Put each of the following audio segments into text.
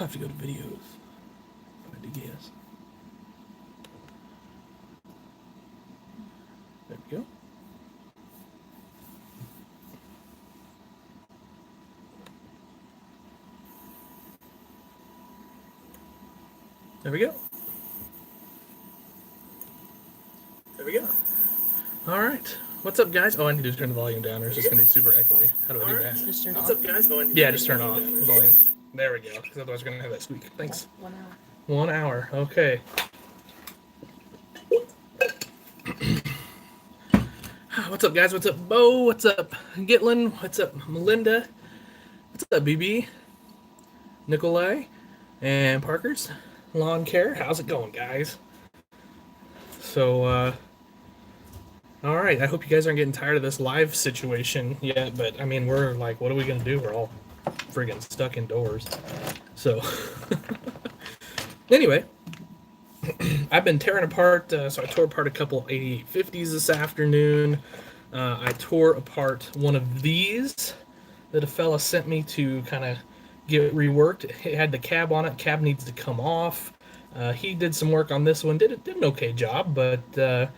have to go to videos. I had to guess. There we go. There we go. There we go. All right. What's up, guys? Oh, I need to turn the volume down, or it's just going to be super echoey. How do I do that? Just turn What's off. up, guys? Oh, yeah, just turn off the volume. There we go, because otherwise we're going to have that squeak. Thanks. 1 hour. 1 hour. Okay. What's up, guys? What's up, Bo? What's up, Gitlin? What's up, Melinda? What's up, BB? Nikolai? And Parker's Lawn Care. How's it going, guys? So, all right. I hope you guys aren't getting tired of this live situation yet, but I mean, we're like, what are we gonna do? We're all friggin' stuck indoors. So, anyway, I've been tearing apart. So I tore apart a couple 8850s this afternoon. I tore apart one of these that a fella sent me to kind of get it reworked. It had the cab on it. Cab needs to come off. He did some work on this one. Did an okay job, but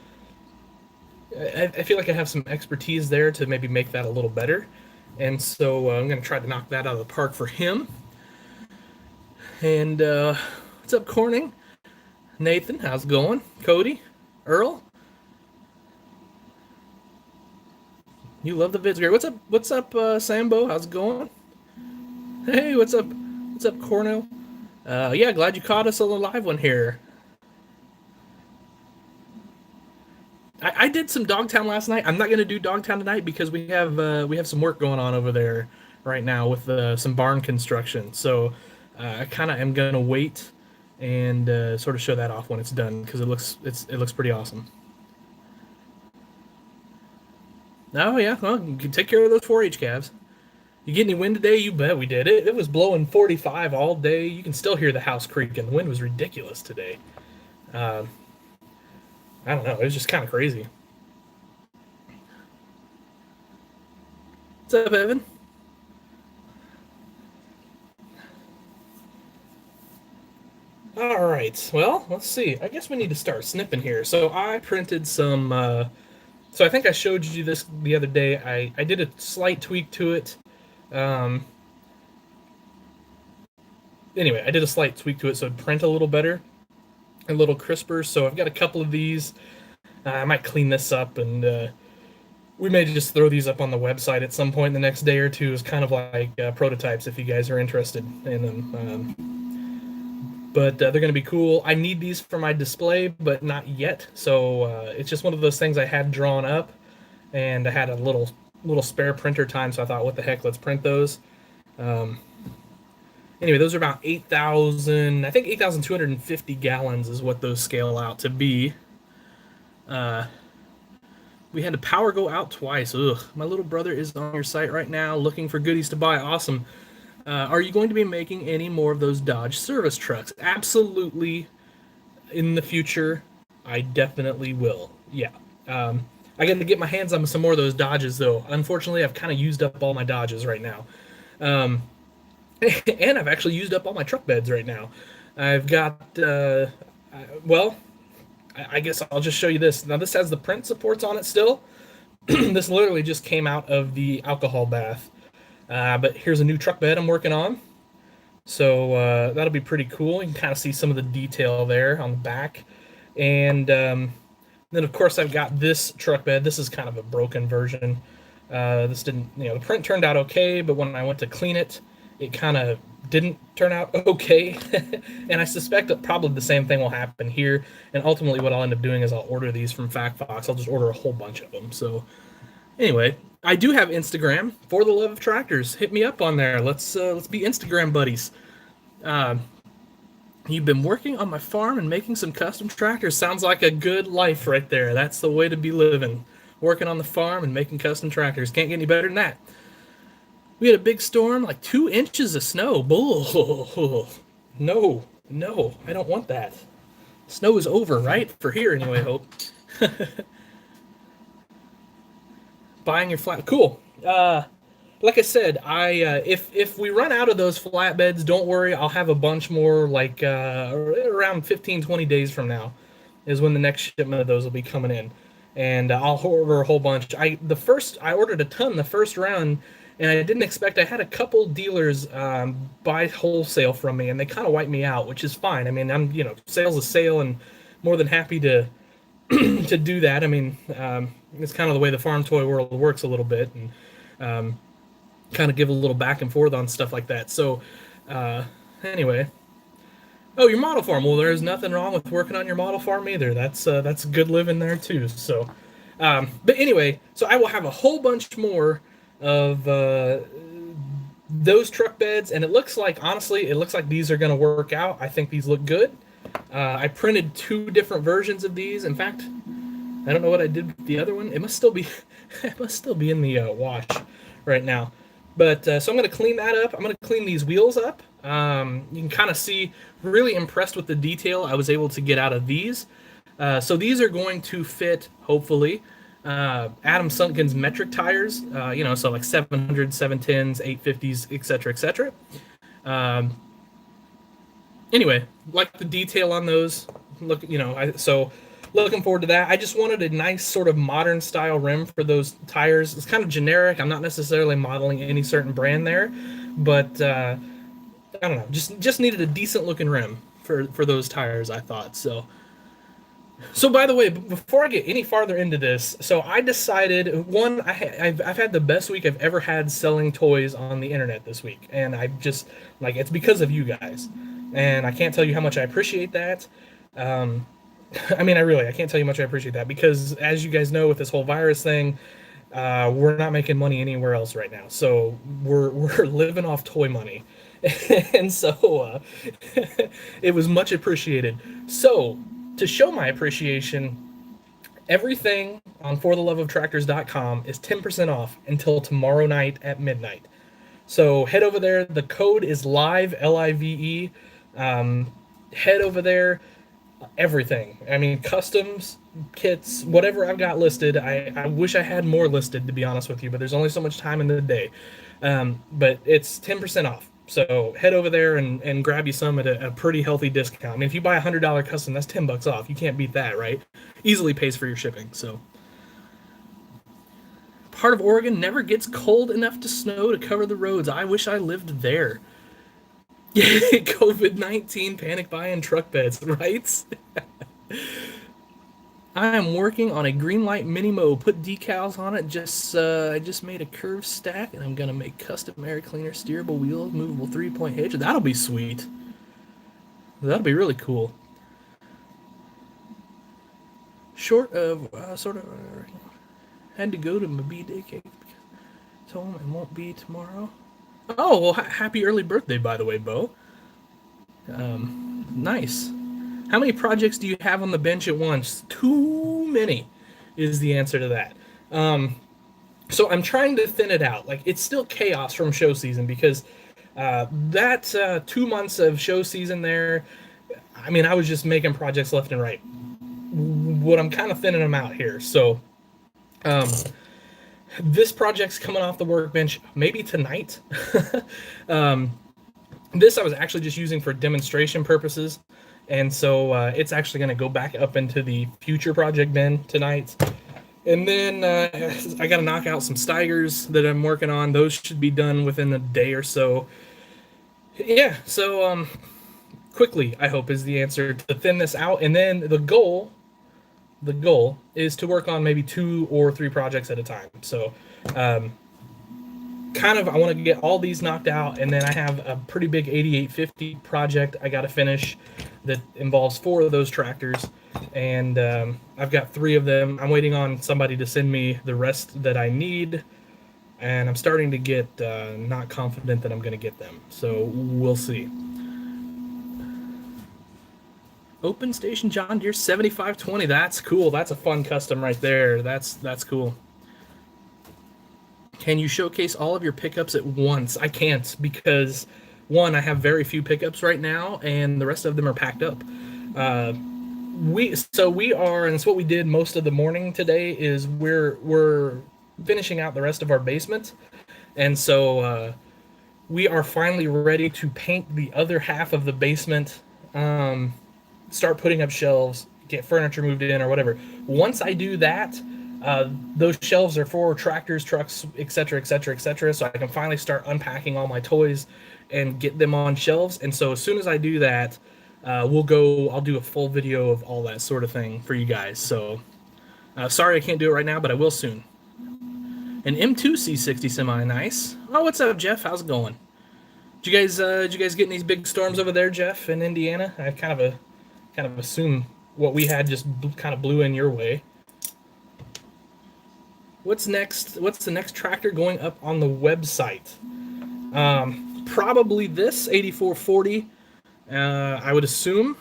I feel like I have some expertise there to maybe make that a little better. And so I'm going to try to knock that out of the park for him. And what's up, Corning? Nathan, how's it going? Cody? Earl? You love the vids. Great. What's up, Sambo? How's it going? Hey, what's up? What's up, Cornell? Yeah, glad you caught us on the live one here. I did some Dogtown last night. I'm not gonna do Dogtown tonight because we have some work going on over there right now with some barn construction. So I kind of am gonna wait and sort of show that off when it's done because it looks pretty awesome. Oh yeah, well, you can take care of those 4-H calves. You get any wind today? You bet we did. It was blowing 45 all day. You can still hear the house creaking. The wind was ridiculous today. I don't know. It was just kind of crazy. What's up, Evan? All right. Well, let's see. I guess we need to start snipping here. So I printed some. So I think I showed you this the other day. I did a slight tweak to it. Anyway, I did a slight tweak to it so it'd print a little better, a little crisper. So I've got a couple of these. I might clean this up, and we may just throw these up on the website at some point in the next day or two as kind of like prototypes if you guys are interested in them. But they're going to be cool. I need these for my display, but not yet. So it's just one of those things I had drawn up, and I had a little spare printer time, so I thought, what the heck, let's print those. Anyway, those are about 8,000, I think 8,250 gallons is what those scale out to be. We had the power go out twice. Ugh. My little brother is on your site right now looking for goodies to buy. Awesome. Are you going to be making any more of those Dodge service trucks? Absolutely. In the future, I definitely will. Yeah. I got to get my hands on some more of those Dodges, though. Unfortunately, I've kind of used up all my Dodges right now. And I've actually used up all my truck beds right now. I've got, well, I guess I'll just show you this. Now, this has the print supports on it still. This literally just came out of the alcohol bath. But here's a new truck bed I'm working on. So that'll be pretty cool. You can kind of see some of the detail there on the back. And then, of course, I've got this truck bed. This is kind of a broken version. This didn't, the print turned out okay, but when I went to clean it, it kind of didn't turn out okay. And I suspect that probably the same thing will happen here. And ultimately what I'll end up doing is I'll order these from FactFox. I'll just order a whole bunch of them. So anyway, I do have Instagram, For the Love of Tractors. Hit me up on there. Let's be Instagram buddies. You've been working on my farm and making some custom tractors. Sounds like a good life right there. That's the way to be living. Working on the farm and making custom tractors. Can't get any better than that. We had a big storm, like 2 inches of snow. Bull. No, I don't want that. Snow is over, right? For here, anyway, I hope. Buying your flat. Cool. like I said, if we run out of those flatbeds, don't worry. I'll have a bunch more. Like around 15, 20 days from now, is when the next shipment of those will be coming in, and I'll order a whole bunch. I ordered a ton the first round, and I didn't expect. I had a couple dealers buy wholesale from me, and they kind of wiped me out, which is fine. I mean, sales is sale, and more than happy to to do that. I mean, it's kind of the way the farm toy world works a little bit, and kind of give a little back and forth on stuff like that. So, anyway, oh, your model farm. Well, there's nothing wrong with working on your model farm either. That's good living there too. So, but anyway, so I will have a whole bunch more of those truck beds, and it looks like, honestly, it looks like these are going to work out. I think these look good. I printed 2 different versions of these. In fact, I don't know what I did with the other one. It must still be, it must still be in the wash right now. But so I'm going to clean that up. I'm going to clean these wheels up. You can kind of see, really impressed with the detail I was able to get out of these. So these are going to fit, hopefully, Adam Sunken's metric tires. So like 700s, 710s, 850s, etc., etc. Anyway, like the detail on those. Look, so looking forward to that. I just wanted a nice sort of modern style rim for those tires. It's kind of generic. I'm not necessarily modeling any certain brand there, but I don't know. Just needed a decent looking rim for those tires, I thought. So by the way, before I get any farther into this, so I decided, one, I've had the best week I've ever had selling toys on the internet this week, and I just it's because of you guys, and I can't tell you how much I appreciate that. I mean, I can't tell you how much I appreciate that, because as you guys know, with this whole virus thing, we're not making money anywhere else right now. So we're living off toy money. And so it was much appreciated. So to show my appreciation, everything on fortheloveoftractors.com is 10% off until tomorrow night at midnight. So head over there. The code is LIVE, L-I-V-E. Head over there. Everything. I mean, customs, kits, whatever I've got listed. I wish I had more listed, to be honest with you, but there's only so much time in the day. But it's 10% off. So head over there and grab you some at a pretty healthy discount. I mean, if you buy a $100 custom, that's $10 off. You can't beat that, right? Easily pays for your shipping. So part of Oregon never gets cold enough to snow to cover the roads. I wish I lived there. COVID-19 panic buying truck beds, right? I am working on a green light mini mow. Put decals on it. I just made a curved stack, and I'm gonna make custom air cleaner, steerable wheels, movable 3-point hitch. That'll be sweet. That'll be really cool. Short of had to go to my B-Day cake because I told him it won't be tomorrow. Oh, well, happy early birthday, by the way, Bo. Nice. How many projects do you have on the bench at once? Too many is the answer to that. So I'm trying to thin it out. It's still chaos from show season, because that 2 months of show season there, I mean, I was just making projects left and right. What I'm kind of thinning them out here. So this project's coming off the workbench maybe tonight. This I was actually just using for demonstration purposes, and so it's actually going to go back up into the future project bin tonight. And then I got to knock out some Steigers that I'm working on. Those should be done within a day or so. Yeah, so quickly, I hope, is the answer, to thin this out. And then the goal is to work on maybe 2 or 3 projects at a time. So I want to get all these knocked out, and then I have a pretty big 8850 project I got to finish that involves 4 of those tractors, and I've got 3 of them. I'm waiting on somebody to send me the rest that I need, and I'm starting to get not confident that I'm going to get them, so we'll see. Open Station John Deere 7520. That's cool. That's a fun custom right there. That's cool. Can you showcase all of your pickups at once? I can't, because one, I have very few pickups right now, and the rest of them are packed up. We are, and it's what we did most of the morning today, is we're finishing out the rest of our basement. And so we are finally ready to paint the other half of the basement, start putting up shelves, get furniture moved in or whatever. Once I do that, those shelves are for tractors, trucks, etc., etc., etc. So I can finally start unpacking all my toys and get them on shelves. And so as soon as I do that, we'll go. I'll do a full video of all that sort of thing for you guys. So sorry I can't do it right now, but I will soon. An M2 C60 semi, nice. Oh, what's up, Jeff? How's it going? Did you guys get in these big storms over there, Jeff, in Indiana? I kind of assume what we had just kind of blew in your way. What's next? What's the next tractor going up on the website? Probably this 8440. I would assume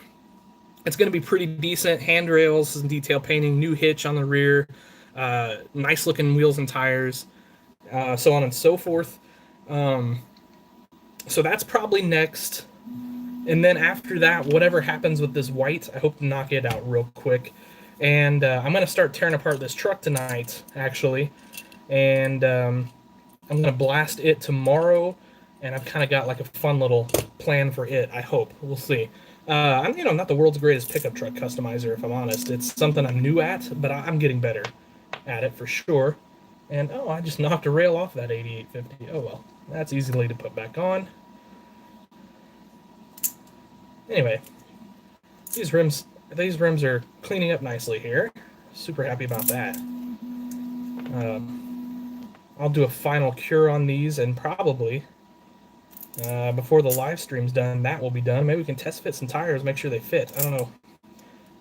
it's going to be pretty decent. Handrails and detail painting, new hitch on the rear, nice looking wheels and tires, so on and so forth. So that's probably next. And then after that, whatever happens with this white, I hope to knock it out real quick. And I'm going to start tearing apart this truck tonight, actually. And I'm going to blast it tomorrow. And I've kind of got like a fun little plan for it, I hope. We'll see. I'm not the world's greatest pickup truck customizer, if I'm honest. It's something I'm new at, but I'm getting better at it for sure. And, oh, I just knocked a rail off that 8850. Oh, well. That's easily to put back on. Anyway, these rims are cleaning up nicely here. Super happy about that. I'll do a final cure on these, and probably before the live stream's done, that will be done. Maybe we can test fit some tires, make sure they fit. I don't know.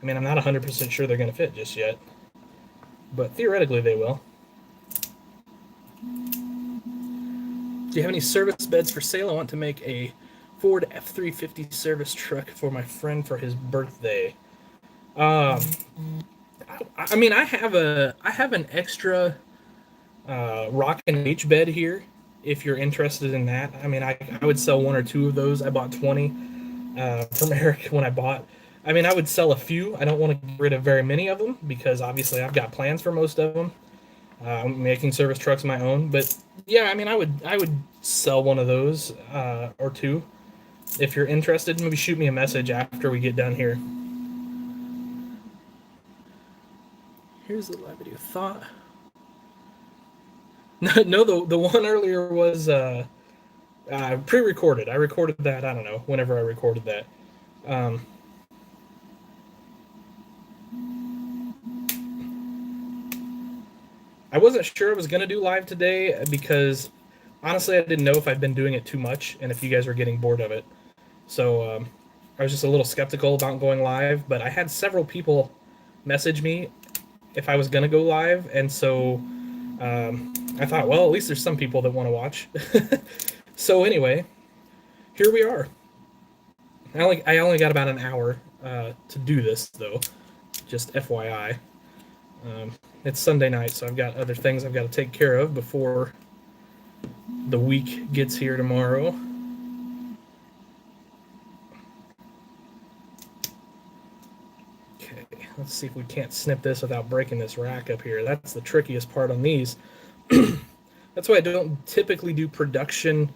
I mean, I'm not 100% sure they're going to fit just yet, but theoretically they will. Do you have any service beds for sale? I want to make a Ford F-350 service truck for my friend for his birthday. I mean, I have an extra Rockin' H bed here. If you're interested in that, I mean, I would sell one or two of those. I bought 20 from Eric when I bought. I mean, I would sell a few. I don't want to get rid of very many of them because obviously I've got plans for most of them. I'm making service trucks my own, but yeah, I mean, I would sell one of those or two. If you're interested, maybe shoot me a message after we get done here. Here's the live video thought. No, the one earlier was pre-recorded. I recorded that, I don't know, whenever I recorded that. I wasn't sure I was going to do live today because, honestly, I didn't know if I'd been doing it too much and if you guys were getting bored of it. So I was just a little skeptical about going live, but I had several people message me if I was going to go live, and so I thought, well, at least there's some people that want to watch. So anyway, here we are. I only got about an hour to do this, though, just FYI. It's Sunday night, so I've got other things I've got to take care of before the week gets here tomorrow. Okay, let's see if we can't snip this without breaking this rack up here. That's the trickiest part on these. That's why I don't typically do production.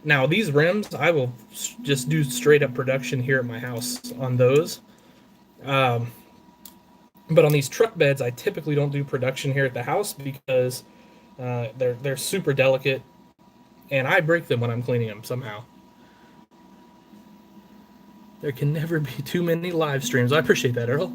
Now, these rims, I will just do straight up production here at my house on those. But on these truck beds, I typically don't do production here at the house because they're super delicate, and I break them when I'm cleaning them somehow. There can never be too many live streams. I appreciate that, Earl.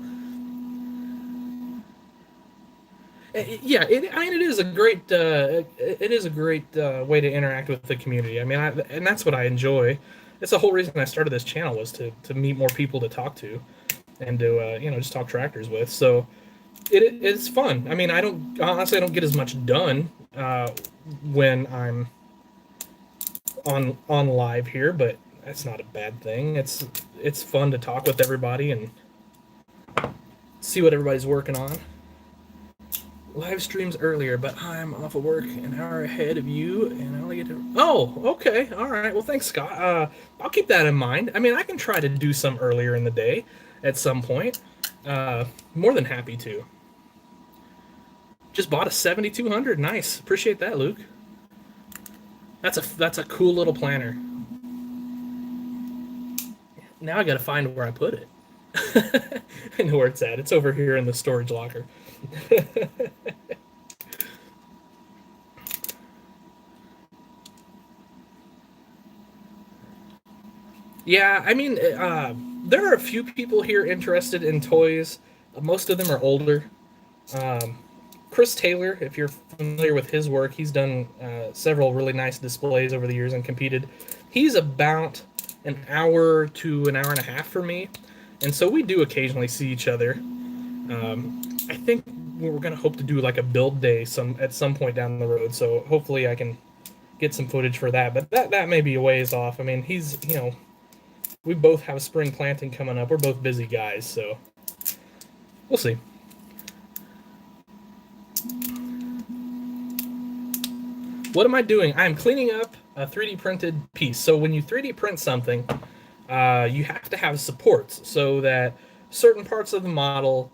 Yeah, it is a great way to interact with the community. I mean, and that's what I enjoy. That's the whole reason I started this channel, was to meet more people to talk to, and to just talk tractors with. So it's fun. I mean, I don't get as much done when I'm on live here, but that's not a bad thing. It's fun to talk with everybody and see what everybody's working on. Live streams earlier, but I'm off of work an hour ahead of you, and I only get to... Oh, okay, all right. Well, thanks, Scott. I'll keep that in mind. I mean, I can try to do some earlier in the day at some point. More than happy to. Just bought a 7200. Nice. Appreciate that, Luke. That's a cool little planner. Now I got to find where I put it. I know where it's at. It's over here in the storage locker. Yeah, I mean, there are a few people here interested in toys. Most of them are older. Um, Chris Taylor, if you're familiar with his work, he's done several really nice displays over the years and competed. He's about an hour to an hour and a half for me, and so we do occasionally see each other. I think we're gonna hope to do like a build day at some point down the road. So hopefully I can get some footage for that. But that may be a ways off. I mean, we both have spring planting coming up. We're both busy guys, so we'll see. What am I doing? I'm cleaning up a 3D printed piece. So when you 3D print something, you have to have supports so that certain parts of the model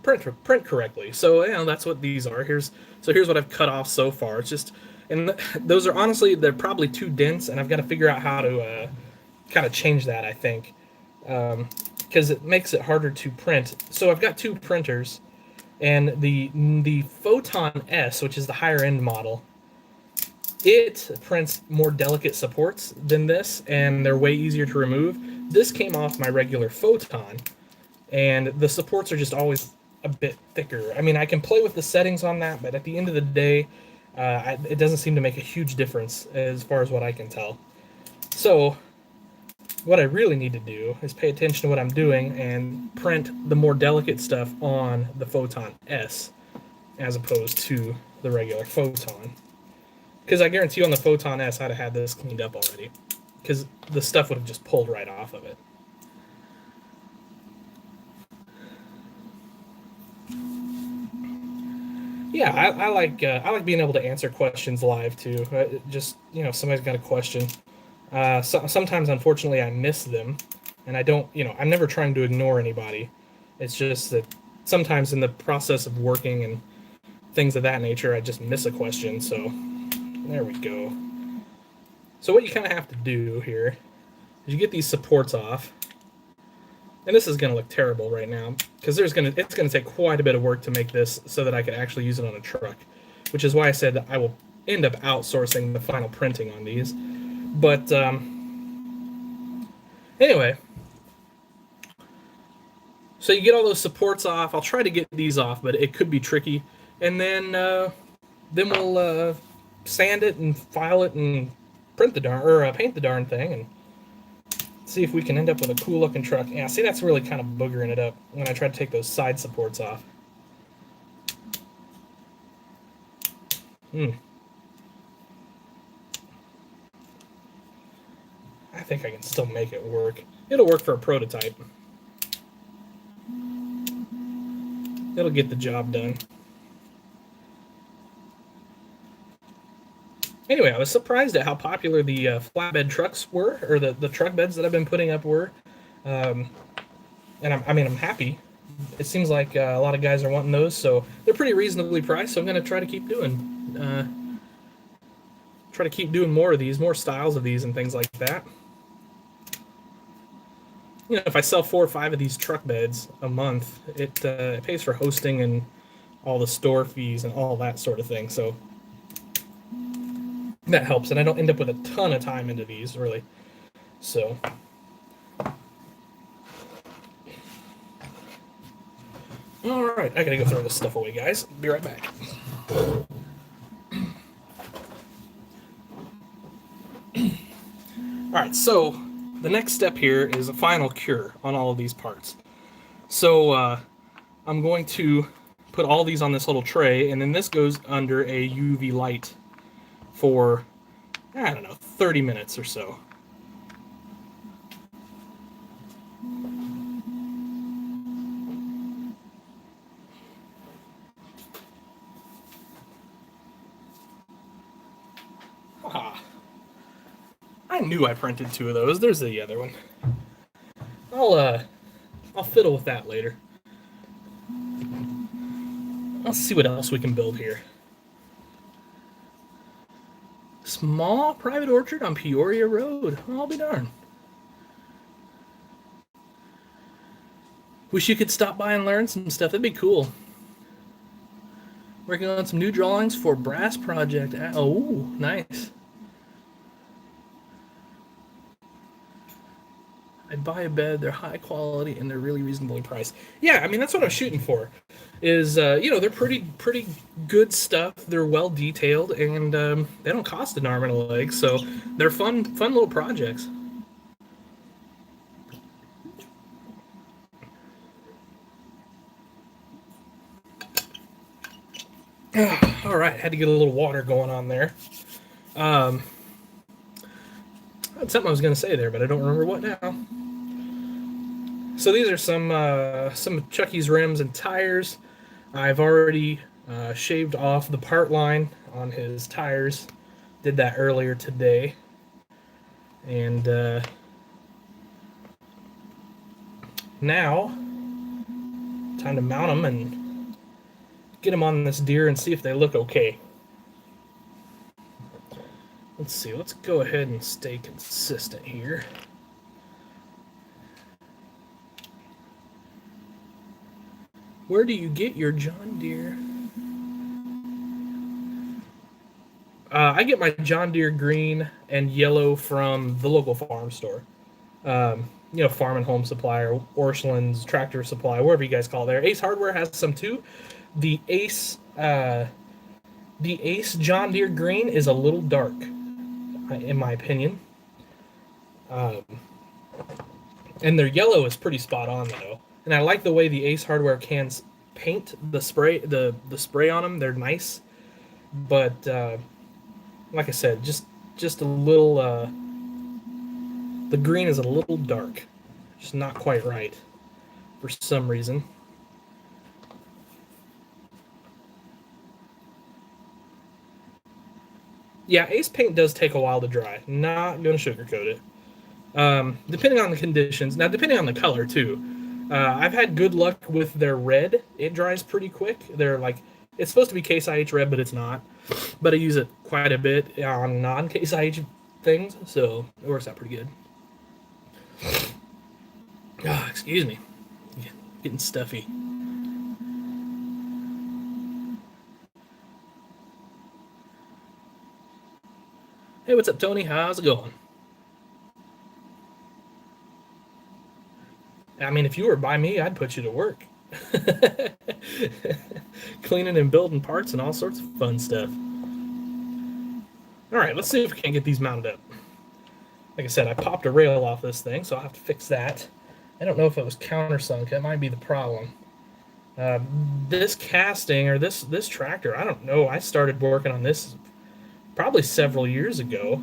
print correctly. So that's what these are. Here's what I've cut off so far. It's just, and those are honestly, they're probably too dense, and I've got to figure out how to kind of change that, I think, because it makes it harder to print. So I've got two printers, and the Photon S, which is the higher end model, it prints more delicate supports than this, and they're way easier to remove. This came off my regular Photon, and the supports are just always a bit thicker. I mean, I can play with the settings on that, but at the end of the day, it doesn't seem to make a huge difference as far as what I can tell. So what I really need to do is pay attention to what I'm doing and print the more delicate stuff on the Photon S as opposed to the regular Photon. Because I guarantee you on the Photon S, I'd have had this cleaned up already. Because the stuff would have just pulled right off of it. Yeah, I like being able to answer questions live too. Just somebody's got a question. Sometimes, unfortunately, I miss them, and I don't. I'm never trying to ignore anybody. It's just that sometimes in the process of working and things of that nature, I just miss a question. So there we go. So what you kind of have to do here is you get these supports off. And this is going to look terrible right now because it's going to take quite a bit of work to make this so that I can actually use it on a truck, which is why I said that I will end up outsourcing the final printing on these. But anyway, so you get all those supports off. I'll try to get these off, but it could be tricky. And then we'll sand it and file it and paint the darn thing and see if we can end up with a cool looking truck. Yeah, see, that's really kind of boogering it up when I try to take those side supports off. I think I can still make it work. It'll work for a prototype. It'll get the job done. Anyway, I was surprised at how popular the flatbed trucks were, or the truck beds that I've been putting up were. And I'm happy. It seems like a lot of guys are wanting those, so they're pretty reasonably priced. So I'm going to try to keep doing more of these, more styles of these, and things like that. If I sell 4 or 5 of these truck beds a month, it pays for hosting and all the store fees and all that sort of thing. So that helps, and I don't end up with a ton of time into these, really. So all right, I gotta go throw this stuff away, guys. Be right back. All right, so the next step here is a final cure on all of these parts. So I'm going to put all these on this little tray, and then this goes under a UV light for, I don't know, 30 minutes or so. Ah, I knew I printed 2 of those. There's the other one. I'll fiddle with that later. Let's see what else we can build here. Small private orchard on Peoria Road. I'll be darned. Wish you could stop by and learn some stuff. That'd be cool. Working on some new drawings for brass project. Oh, nice. I'd buy a bed. They're high quality and they're really reasonably priced. Yeah, I mean that's what I'm shooting for. Is they're pretty good stuff. They're well detailed and they don't cost an arm and a leg, so they're fun little projects. All right, had to get a little water going on there. That's something I was going to say there, but I don't remember what now. So these are some Chucky's rims and tires. I've already shaved off the part line on his tires. Did that earlier today. And now, time to mount them and get them on this deer and see if they look okay. Let's see, let's go ahead and stay consistent here. Where do you get your John Deere? I get my John Deere green and yellow from the local farm store. Farm and home supply or Orscheln's tractor supply, wherever you guys call it there. Ace Hardware has some too. The Ace John Deere green is a little dark, in my opinion. And their yellow is pretty spot on though. And I like the way the Ace Hardware cans paint the spray on them. They're nice, but like I said, just a little. The green is a little dark, just not quite right for some reason. Yeah, Ace paint does take a while to dry. Not going to sugarcoat it. Depending on the conditions. Now, depending on the color, too. I've had good luck with their red. It dries pretty quick. It's supposed to be Case IH red, but it's not. But I use it quite a bit on non-Case IH things, so it works out pretty good. Excuse me. Getting stuffy. Hey, what's up, Tony? How's it going? I mean, if you were by me, I'd put you to work. Cleaning and building parts and all sorts of fun stuff. All right, let's see if we can get these mounted up. Like I said, I popped a rail off this thing, so I'll have to fix that. I don't know if it was countersunk. That might be the problem. This casting, or this tractor, I don't know. I started working on this probably several years ago.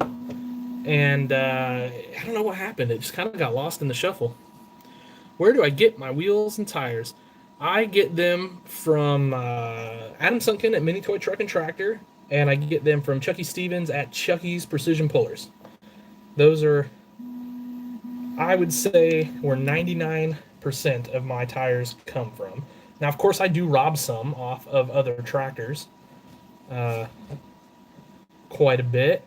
And I don't know what happened. It just kind of got lost in the shuffle. Where do I get my wheels and tires? I get them from Adam Sunken at Mini Toy Truck and Tractor, and I get them from Chucky Stevens at Chucky's Precision Pullers. Those are, I would say, where 99% of my tires come from. Now, of course, I do rob some off of other tractors, quite a bit.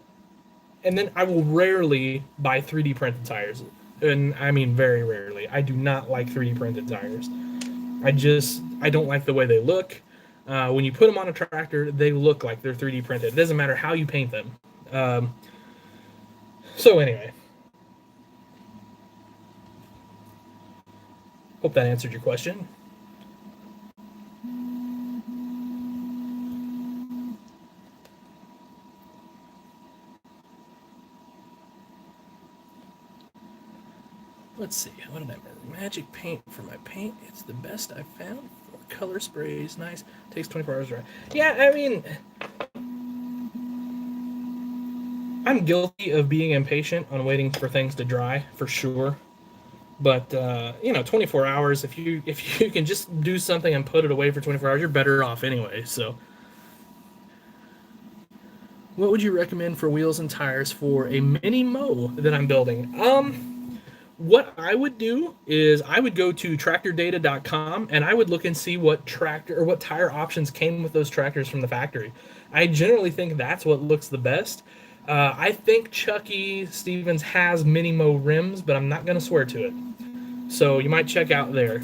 And then I will rarely buy 3D printed tires. And I mean very rarely. I do not like 3D printed tires. I don't like the way they look. When you put them on a tractor, they look like they're 3D printed. It doesn't matter how you paint them. So anyway. Hope that answered your question. Let's see, what did I remember? Magic paint for my paint. It's the best I've found. For color sprays, nice. Takes 24 hours to dry. Yeah, I mean, I'm guilty of being impatient on waiting for things to dry, for sure. But 24 hours. If you can just do something and put it away for 24 hours, you're better off anyway. So, what would you recommend for wheels and tires for a mini mow that I'm building? What I would do is I would go to tractordata.com and I would look and see what tractor or what tire options came with those tractors from the factory. I generally think that's what looks the best. I think Chucky Stevens has Minimo rims, but I'm not going to swear to it. So you might check out there.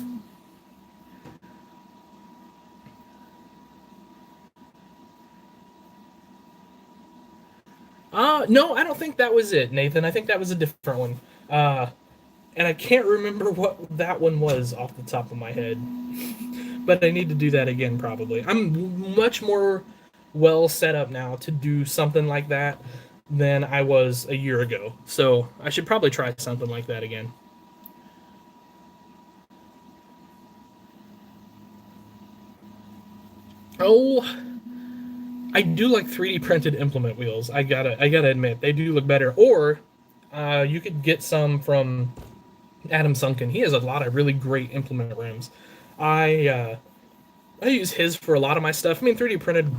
No, I don't think that was it, Nathan. I think that was a different one. And I can't remember what that one was off the top of my head. But I need to do that again, probably. I'm much more well set up now to do something like that than I was a year ago. So I should probably try something like that again. Oh, I do like 3D printed implement wheels. I gotta admit they do look better. Or you could get some from Adam Sunken. He has a lot of really great implement rims. I uh, I use his for a lot of my stuff. I mean, 3D printed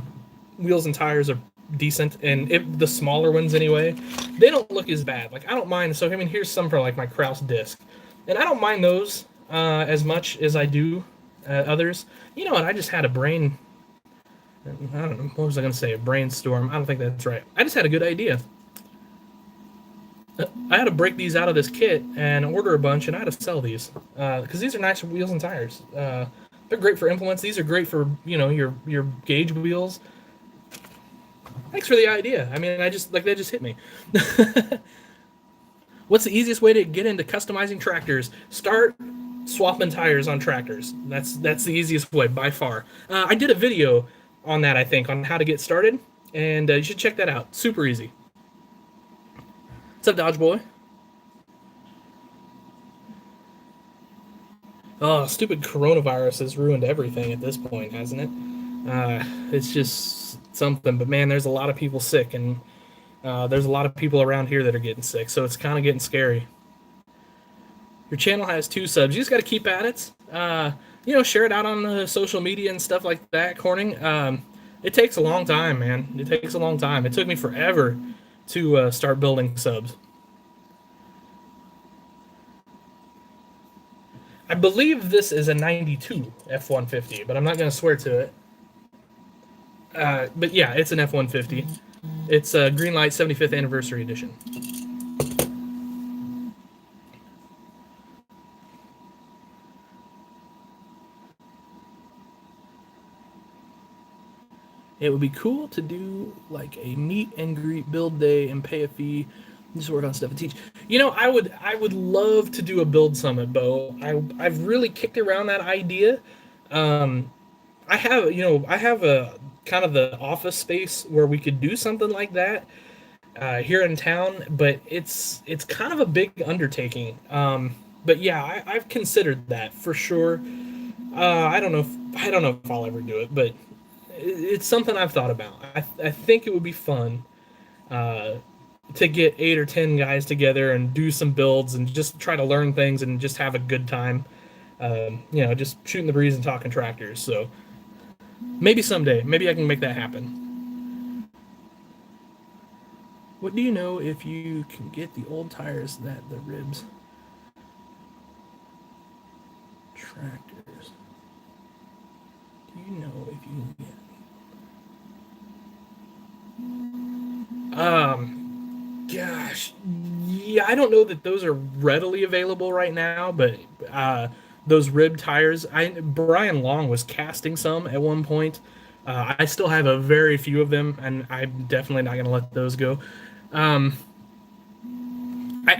wheels and tires are decent, and the smaller ones anyway, they don't look as bad. Like I don't mind. So I mean, here's some for like my Kraus disc, and I don't mind those as much as I do others. You know what? I just had a brain. I don't know. What was I going to say? A brainstorm. I don't think that's right. I just had a good idea. I had to break these out of this kit and order a bunch, and I had to sell these because these are nice wheels and tires. They're great for implements. These are great for your gauge wheels. Thanks for the idea. I mean, that just hit me. What's the easiest way to get into customizing tractors? Start swapping tires on tractors. That's the easiest way by far. I did a video on that, I think, on how to get started, and you should check that out. Super easy. What's up, Dodge Boy? Oh, stupid coronavirus has ruined everything at this point, hasn't it? It's just something. But man, there's a lot of people sick, and there's a lot of people around here that are getting sick, so it's kind of getting scary. Your channel has 2 subs. You just got to keep at it. Share it out on the social media and stuff like that, Corning. It takes a long time, man. It takes a long time. It took me forever to start building subs. I believe this is a 92 F-150, but I'm not going to swear to it. But yeah, it's an F-150. It's a Greenlight 75th Anniversary Edition. It would be cool to do like a meet and greet build day and pay a fee, just work on stuff and teach. I would love to do a build summit, Bo. I've really kicked around that idea. I have a kind of the office space where we could do something like that here in town, but it's kind of a big undertaking. But yeah, I've considered that for sure. I don't know if I'll ever do it, but it's something I've thought about. I think it would be fun to get 8 or 10 guys together and do some builds and just try to learn things and just have a good time. Just shooting the breeze and talking tractors. So maybe someday, maybe I can make that happen. What do you know if you can get the old tires that the ribs tractors? Do you know if you can get? Gosh, yeah, I don't know that those are readily available right now, but those rib tires, Brian Long was casting some at one point. I still have a very few of them, and I'm definitely not going to let those go. I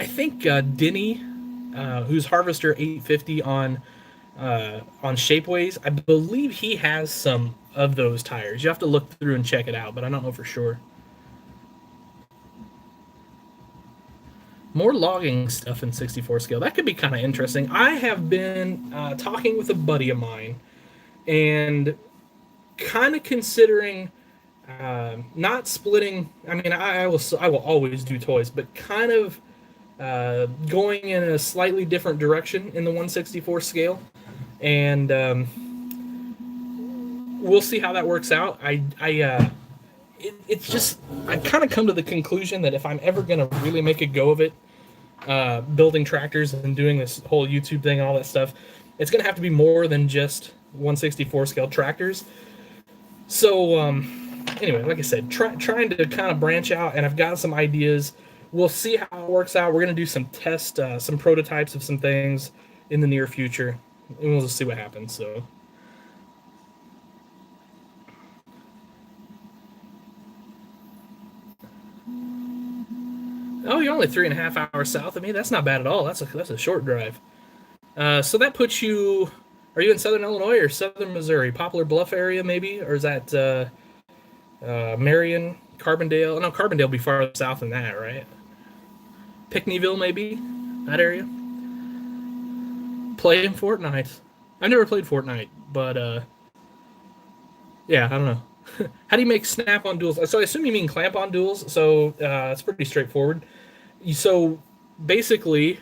think Denny, who's Harvester 850 on Shapeways, I believe he has some of those tires. You have to look through and check it out, but I don't know for sure. More logging stuff in 64 scale. That could be kind of interesting. I have been talking with a buddy of mine and kind of considering not splitting. I mean, I will always do toys, but kind of going in a slightly different direction in the 1/64 scale, and we'll see how that works out. It's just I've kind of come to the conclusion that if I'm ever going to really make a go of it, building tractors and doing this whole YouTube thing and all that stuff, it's going to have to be more than just 1/64 scale tractors. So anyway, like I said, trying to kind of branch out, and I've got some ideas. We'll see how it works out. We're gonna do some prototypes of some things in the near future, and we'll just see what happens. So. Oh, you're only 3.5 hours south of me. That's not bad at all. That's a short drive. So that puts you. Are you in Southern Illinois or Southern Missouri? Poplar Bluff area, maybe, or is that Marion, Carbondale? No, Carbondale will be farther south than that, right? Pickneyville, maybe, that area. Playing Fortnite. I've never played Fortnite, but yeah, I don't know. How do you make snap-on duels? So I assume you mean clamp-on duels. So it's pretty straightforward. So basically,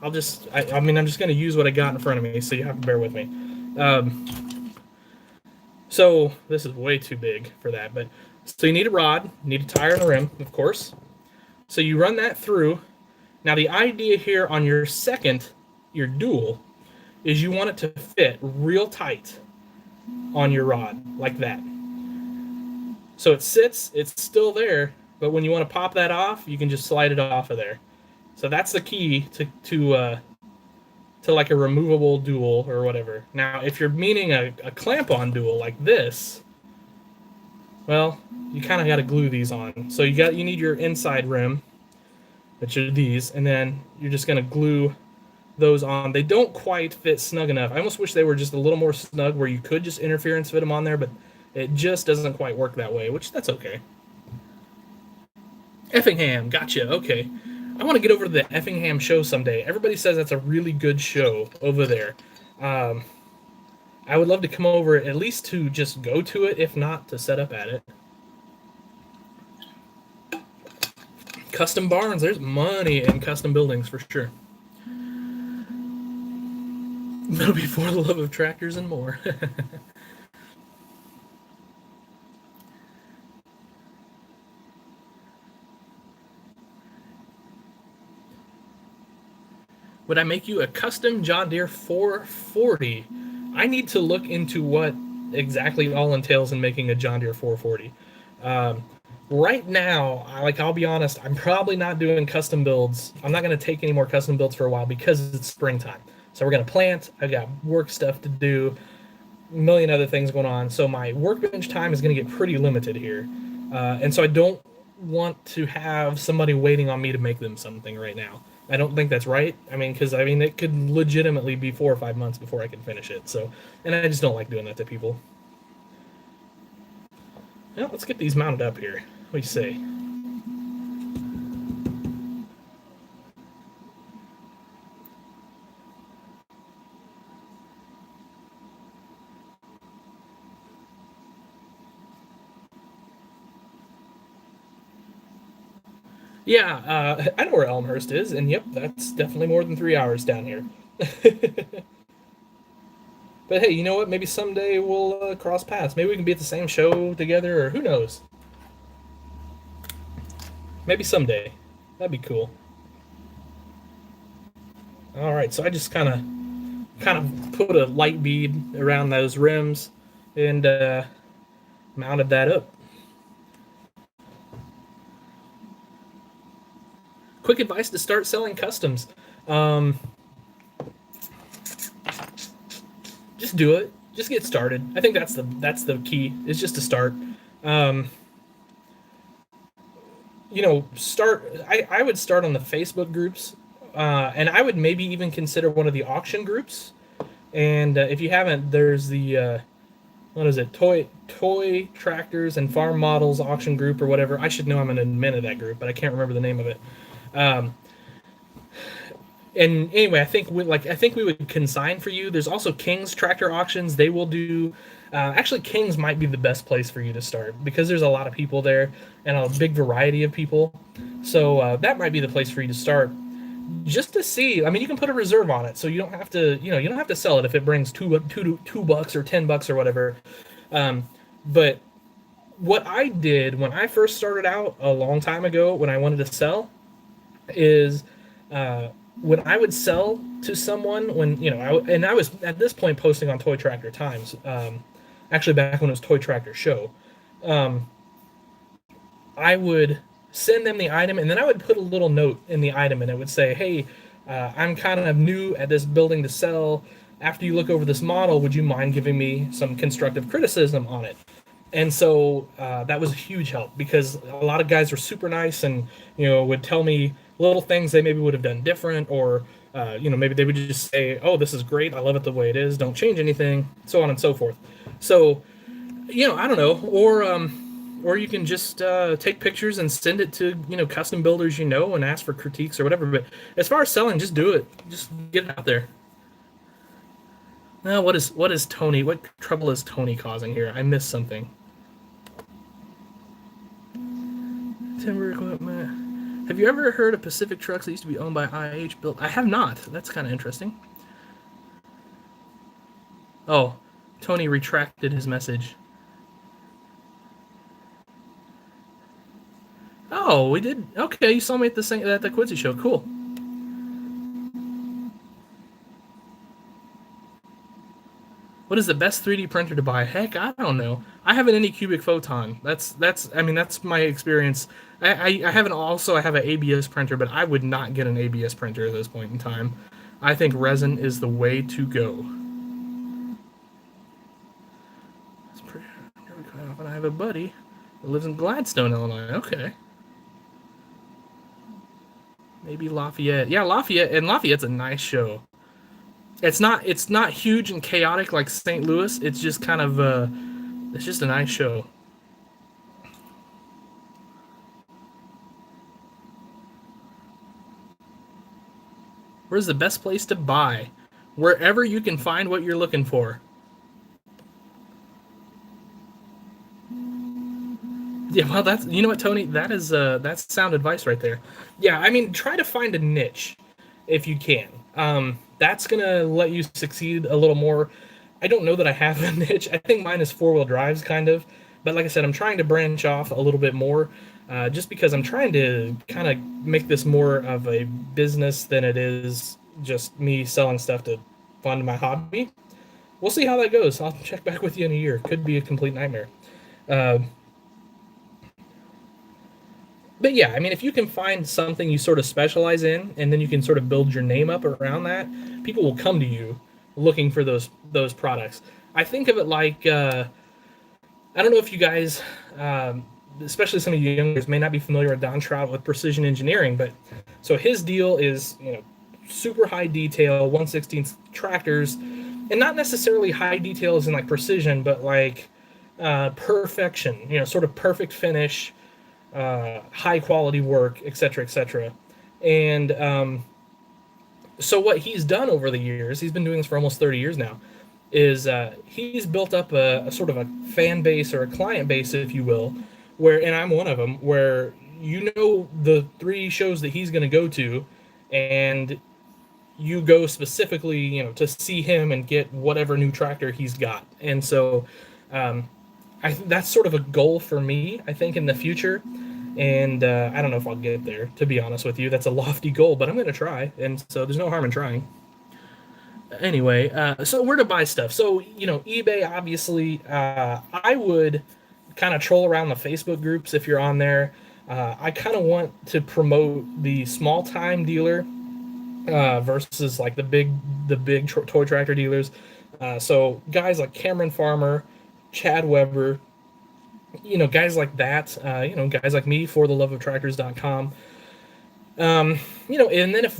I'm just going to use what I got in front of me, so you have to bear with me. So this is way too big for that, but so you need a rod, you need a tire and a rim, of course. So you run that through. Now the idea here on your duel, is you want it to fit real tight on your rod, like that. So it sits, it's still there, but when you want to pop that off, you can just slide it off of there. So that's the key to like a removable duel or whatever. Now, if you're meaning a clamp-on duel like this, well, you kind of got to glue these on. So you need your inside rim, which are these, and then you're just going to glue those on. They don't quite fit snug enough. I almost wish they were just a little more snug where you could just interference fit them on there, but it just doesn't quite work that way, which that's okay. Effingham, gotcha, okay. I want to get over to the Effingham show someday. Everybody says that's a really good show over there. I would love to come over at least to just go to it, if not to set up at it. Custom barns, there's money in custom buildings for sure. That'll be for the love of tractors and more. Would I make you a custom John Deere 440? I need to look into what exactly all entails in making a John Deere 440. Right now, I'll be honest, I'm probably not doing custom builds. I'm not going to take any more custom builds for a while because it's springtime. So we're going to plant. I've got work stuff to do, a million other things going on. So my workbench time is going to get pretty limited here. And so I don't want to have somebody waiting on me to make them something right now. I don't think that's right. Because it could legitimately be 4 or 5 months before I can finish it. So, and I just don't like doing that to people. Well, let's get these mounted up here. What do you say? Yeah, I know where Elmhurst is, and yep, that's definitely more than 3 hours down here. But hey, you know what? Maybe someday we'll cross paths. Maybe we can be at the same show together, or who knows? Maybe someday. That'd be cool. All right, so I just kind of put a light bead around those rims and mounted that up. Quick advice to start selling customs. Just do it. Just get started. I think that's the key. Is just to start. Start. I would start on the Facebook groups, and I would maybe even consider one of the auction groups. And if you haven't, there's the what is it? Toy tractors and farm models auction group or whatever. I should know. I'm an admin of that group, but I can't remember the name of it. And anyway, I think we would consign for you. There's also King's tractor auctions. They will do. Actually, King's might be the best place for you to start because there's a lot of people there and a big variety of people. So that might be the place for you to start, just to see. You can put a reserve on it, so you don't have to. You don't have to sell it if it brings $2 or $10 or whatever. But what I did when I first started out a long time ago, when I wanted to sell, is when I would sell to someone, I was at this point posting on Toy Tractor Times, actually back when it was Toy Tractor Show, um, I would send them the item, and then I would put a little note in the item, and it would say, "Hey, I'm kind of new at this building to sell. After you look over this model, would you mind giving me some constructive criticism on it?" And so that was a huge help because a lot of guys were super nice and would tell me little things they maybe would have done different, or maybe they would just say, "Oh, this is great. I love it the way it is. Don't change anything," so on and so forth. So I don't know, or you can just take pictures and send it to custom builders and ask for critiques or whatever. But as far as selling, just do it. Just get it out there. Now, what is Tony? What trouble is Tony causing here? I missed something. Timber equipment. Have you ever heard of Pacific Trucks that used to be owned by IH Built? I have not. That's kind of interesting. Oh, Tony retracted his message. Oh, we did. Okay, you saw me at the Quincy show. Cool. What is the best 3D printer to buy? Heck, I don't know. I have an Anycubic Photon. That's my experience. I have I have an ABS printer, but I would not get an ABS printer at this point in time. I think resin is the way to go. It's pretty. Quite often I have a buddy that lives in Gladstone, Illinois. Okay. Maybe Lafayette. Yeah, Lafayette's a nice show. It's not huge and chaotic like St. Louis. It's just kind of it's just a nice show. Where's the best place to buy? Wherever you can find what you're looking for. Yeah, well, that's what, Tony. That's sound advice right there. Yeah, I mean, try to find a niche if you can. That's gonna let you succeed a little more. I don't know that I have a niche. I think mine is four-wheel drives, kind of. But like I said, I'm trying to branch off a little bit more, just because I'm trying to kind of make this more of a business than it is just me selling stuff to fund my hobby. We'll see how that goes. I'll check back with you in a year. Could be a complete nightmare. Uh, but yeah, I mean, if you can find something you sort of specialize in, and then you can sort of build your name up around that, people will come to you looking for those products. I think of it like I don't know if you guys, especially some of you youngers, may not be familiar with Don Trout with precision engineering, but so his deal is super high detail 1/16 tractors, and not necessarily high details in like precision, but like perfection, sort of perfect finish, high quality work, etc., etc. And so what he's done over the years, he's been doing this for almost 30 years now, is he's built up a sort of a fan base or a client base, if you will, and I'm one of them, where the three shows that he's going to go to, and you go specifically, to see him and get whatever new tractor he's got. And so that's sort of a goal for me, I think, in the future. And I don't know if I'll get there, to be honest with you. That's a lofty goal, but I'm going to try. And so there's no harm in trying. Anyway, so where to buy stuff? So, eBay, obviously, I would kind of troll around the Facebook groups if you're on there. I kind of want to promote the small time dealer versus like the big toy tractor dealers. So guys like Cameron Farmer, Chad Weber, guys like that, guys like me, for the love of tractors.com. And then if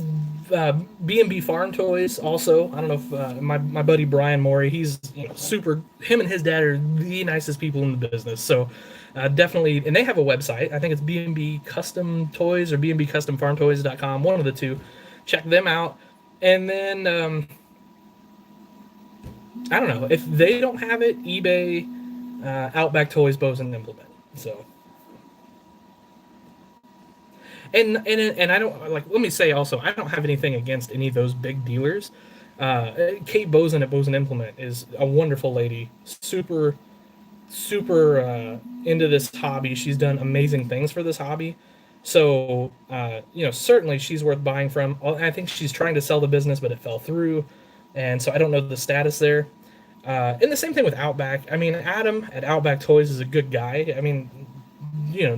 B&B Farm Toys also, I don't know if my buddy Brian Morey, he's super, him and his dad are the nicest people in the business. So definitely, and they have a website. I think it's B&B Custom Toys or B&B Custom Farm Toys.com, one of the two. Check them out. And then, I don't know, if they don't have it, eBay, Outback Toys, Bows and Implement. So. And I don't like. Let me say also, I don't have anything against any of those big dealers. Kate Bozen at Bozen Implement is a wonderful lady, super into this hobby. She's done amazing things for this hobby. So certainly she's worth buying from. I think she's trying to sell the business, but it fell through, and so I don't know the status there. And the same thing with Outback. I mean, Adam at Outback Toys is a good guy. I mean,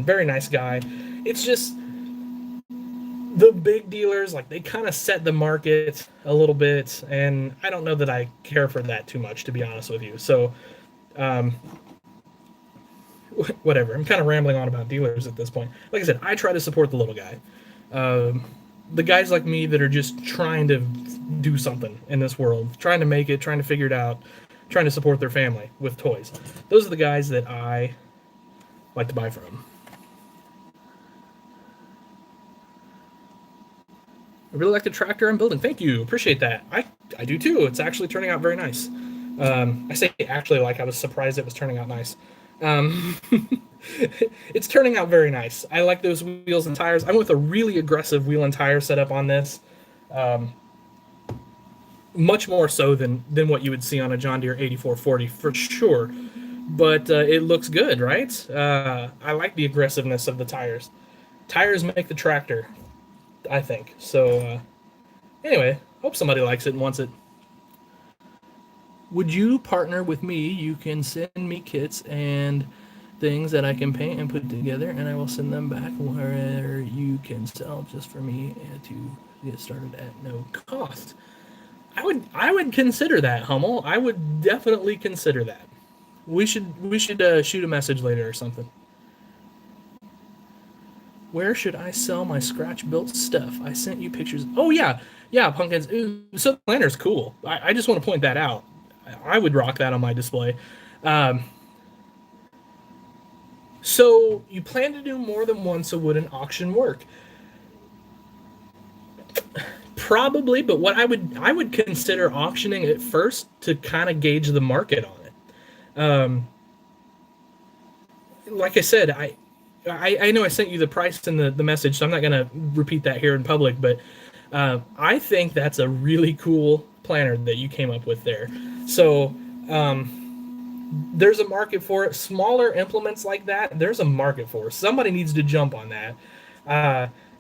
very nice guy. It's just the big dealers, like, they kind of set the market a little bit, and I don't know that I care for that too much, to be honest with you. So, um, whatever. I'm kind of rambling on about dealers at this point. Like I said, I try to support the little guy. The guys like me that are just trying to do something in this world, trying to make it, trying to figure it out, trying to support their family with toys. Those are the guys that I like to buy from. I really like the tractor I'm building. Thank you. Appreciate that. I do too. It's actually turning out very nice. I say actually like I was surprised it was turning out nice. Um, it's turning out very nice. I like those wheels and tires. I went with a really aggressive wheel and tire setup on this. Much more so than what you would see on a John Deere 8440 for sure. But it looks good, right? I like the aggressiveness of the tires. Tires make the tractor, I think. So anyway, hope somebody likes it and wants it. Would you partner with me? You can send me kits and things that I can paint and put together, and I will send them back where you can sell just for me to get started at no cost. I would consider that, Hummel. I would definitely consider that. We should shoot a message later or something. Where should I sell my scratch-built stuff? I sent you pictures. Oh, yeah, Pumpkins. So the planner's cool. I just want to point that out. I would rock that on my display. So you plan to do more than one, so would an auction work? Probably, but what I would consider auctioning it first to kind of gauge the market on it. Like I said, I know I sent you the price in the message, so I'm not going to repeat that here in public, but I think that's a really cool planner that you came up with there. So there's a market for it. Smaller implements like that, there's a market for it. Somebody needs to jump on that.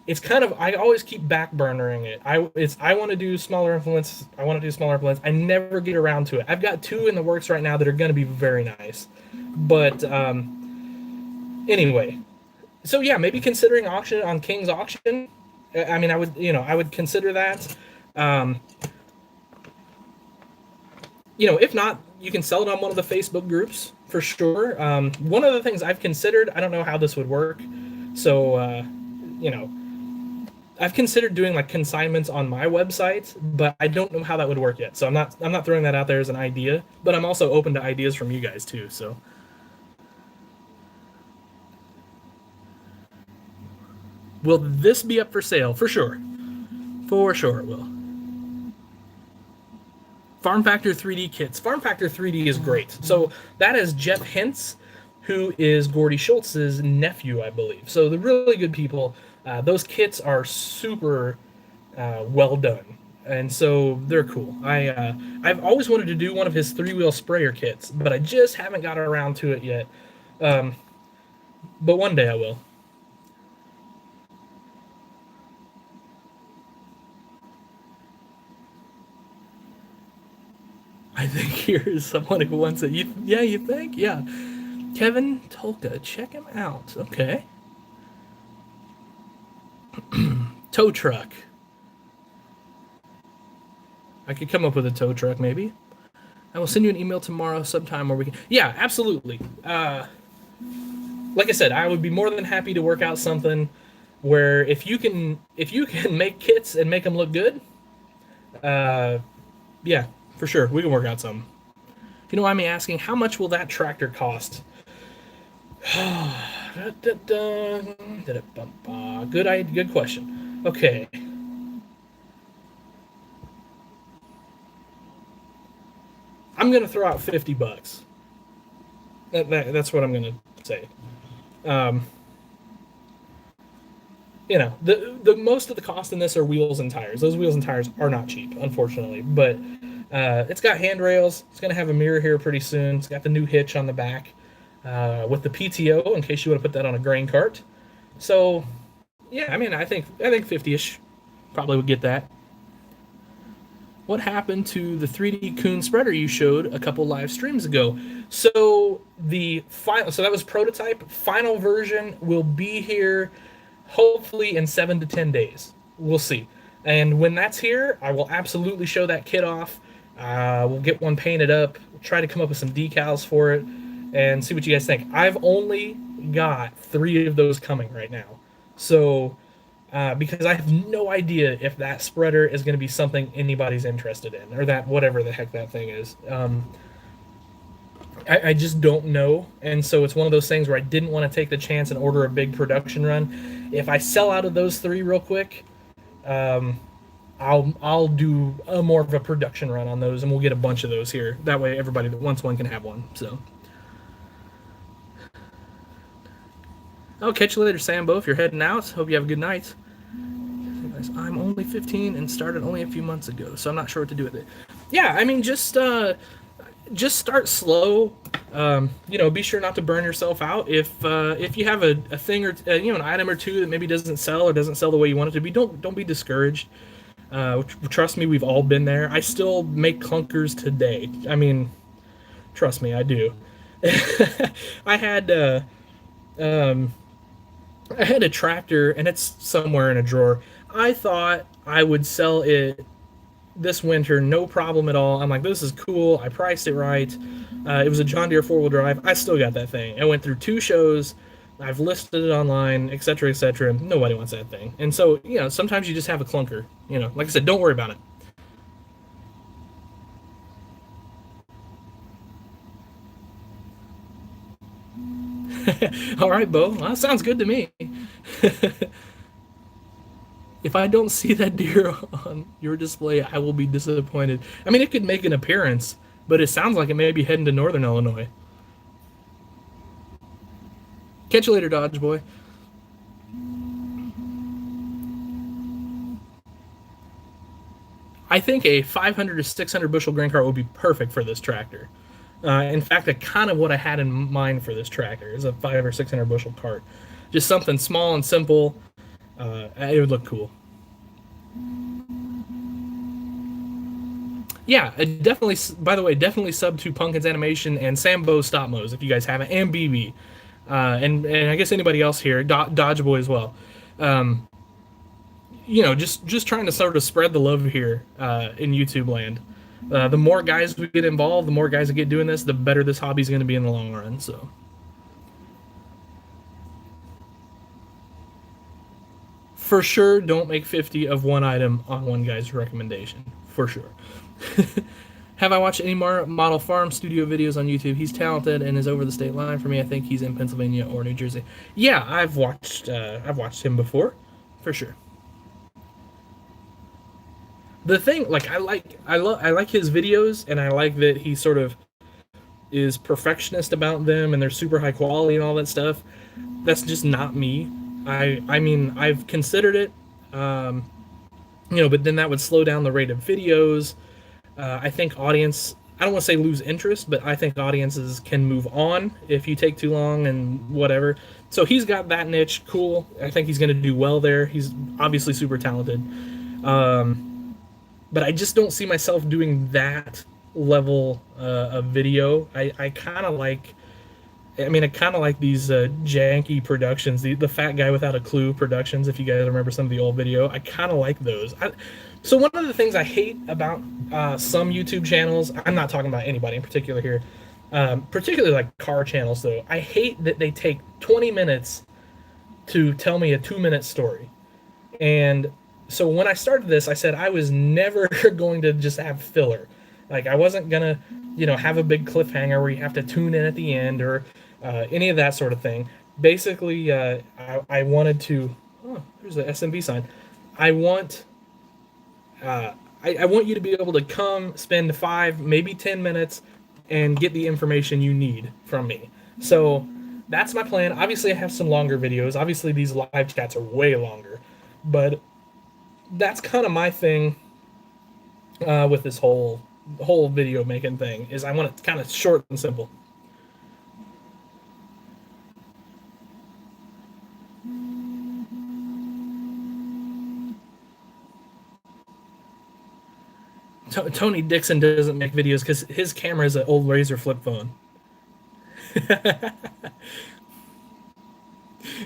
It's kind of, I always keep backburnering it. I want to do smaller implements. I never get around to it. I've got 2 in the works right now that are going to be very nice. But anyway, so yeah, maybe considering auction on King's Auction. I mean, I would consider that. If not, you can sell it on one of the Facebook groups for sure. One of the things I've considered, I don't know how this would work, so I've considered doing like consignments on my website, but I don't know how that would work yet. So I'm not throwing that out there as an idea, but I'm also open to ideas from you guys too. So will this be up for sale? For sure. For sure it will. Farm Factor 3D kits. Farm Factor 3D is great. So that is Jeff Hintz, who is Gordy Schultz's nephew, I believe. So the really good people. Those kits are super well done, and so they're cool. I've always wanted to do one of his 3-wheel sprayer kits, but I just haven't got around to it yet. But one day I will. I think here's someone who wants it. You think? Yeah. Kevin Tolka, check him out. Okay. Tow truck. I could come up with a tow truck, maybe. I will send you an email tomorrow sometime where we can... Yeah, absolutely. Like I said, I would be more than happy to work out something where if you can make kits and make them look good, yeah, for sure, we can work out something. If you don't mind me asking, how much will that tractor cost? Good question. Okay. I'm gonna throw out $50. That's what I'm gonna say. The most of the cost in this are wheels and tires. Those wheels and tires are not cheap, unfortunately. But it's got handrails. It's gonna have a mirror here pretty soon. It's got the new hitch on the back. With the PTO, in case you want to put that on a grain cart. So, yeah, I mean, I think 50-ish probably would get that. what happened to the 3D Coon spreader you showed a couple live streams ago? So so that was prototype. Final version will be here hopefully in 7 to 10 days. We'll see. And when that's here, I will absolutely show that kit off. We'll get one painted up, try to come up with some decals for it, and see what you guys think. I've only got 3 of those coming right now. So, because I have no idea if that spreader is going to be something anybody's interested in, or that whatever the heck that thing is. I just don't know, and so it's one of those things where I didn't want to take the chance and order a big production run. If I sell out of those 3 real quick, I'll do more of a production run on those, and we'll get a bunch of those here. That way, everybody that wants one can have one. So, I'll catch you later, Sambo. If you're heading out, hope you have a good night. I'm only 15 and started only a few months ago, so I'm not sure what to do with it. Yeah, I mean, just start slow. Be sure not to burn yourself out. If you have a thing or an item or two that maybe doesn't sell the way you want it to be, don't be discouraged. Trust me, we've all been there. I still make clunkers today. I mean, trust me, I do. I had I had a tractor, and it's somewhere in a drawer. I thought I would sell it this winter, no problem at all. I'm like, this is cool. I priced it right. It was a John Deere 4-wheel drive. I still got that thing. I went through 2 shows. I've listed it online, etc., etc. Nobody wants that thing. And so, sometimes you just have a clunker. Like I said, don't worry about it. All right, Bo. Well, that sounds good to me. If I don't see that deer on your display, I will be disappointed. I mean, it could make an appearance, but it sounds like it may be heading to northern Illinois. Catch you later, Dodge Boy. I think a 500 to 600 bushel grain cart would be perfect for this tractor. In fact, that's kind of what I had in mind for this tractor is a 500 or 600 bushel cart. Just something small and simple. It would look cool. Yeah, definitely. By the way, definitely sub to Pumpkins Animation and Sambo Stop Mo's if you guys haven't, and BB, and I guess anybody else here, Dodge Boy as well. Just trying to sort of spread the love here in YouTube land. The more guys we get involved, the more guys that get doing this, the better this hobby is going to be in the long run. So. For sure, don't make 50 of one item on one guy's recommendation. For sure. Have I watched any more Model Farm Studio videos on YouTube? He's talented and is over the state line for me. I think he's in Pennsylvania or New Jersey. Yeah, I've watched him before, for sure. The thing, like, I like his videos, and I like that he sort of is perfectionist about them, and they're super high quality and all that stuff. That's just not me. I mean, I've considered it, but then that would slow down the rate of videos. I think I don't want to say lose interest, but I think audiences can move on if you take too long and whatever. So he's got that niche, cool. I think he's going to do well there. He's obviously super talented. But I just don't see myself doing that level of video. I kind of like these janky productions, the Fat Guy Without a Clue productions, if you guys remember some of the old video. I kind of like those. So one of the things I hate about some YouTube channels, I'm not talking about anybody in particular here, particularly like car channels though, I hate that they take 20 minutes to tell me a 2-minute story. And so when I started this, I said I was never going to just have filler. Like, I wasn't going to, have a big cliffhanger where you have to tune in at the end or any of that sort of thing. Basically, I wanted to... Oh, there's the SMB sign. I want you to be able to come, spend 5, maybe 10 minutes, and get the information you need from me. So that's my plan. Obviously, I have some longer videos. Obviously, these live chats are way longer. But that's kind of my thing with this whole video making thing, is I want it kind of short and simple. Tony Dixon doesn't make videos because his camera is an old Razor flip phone.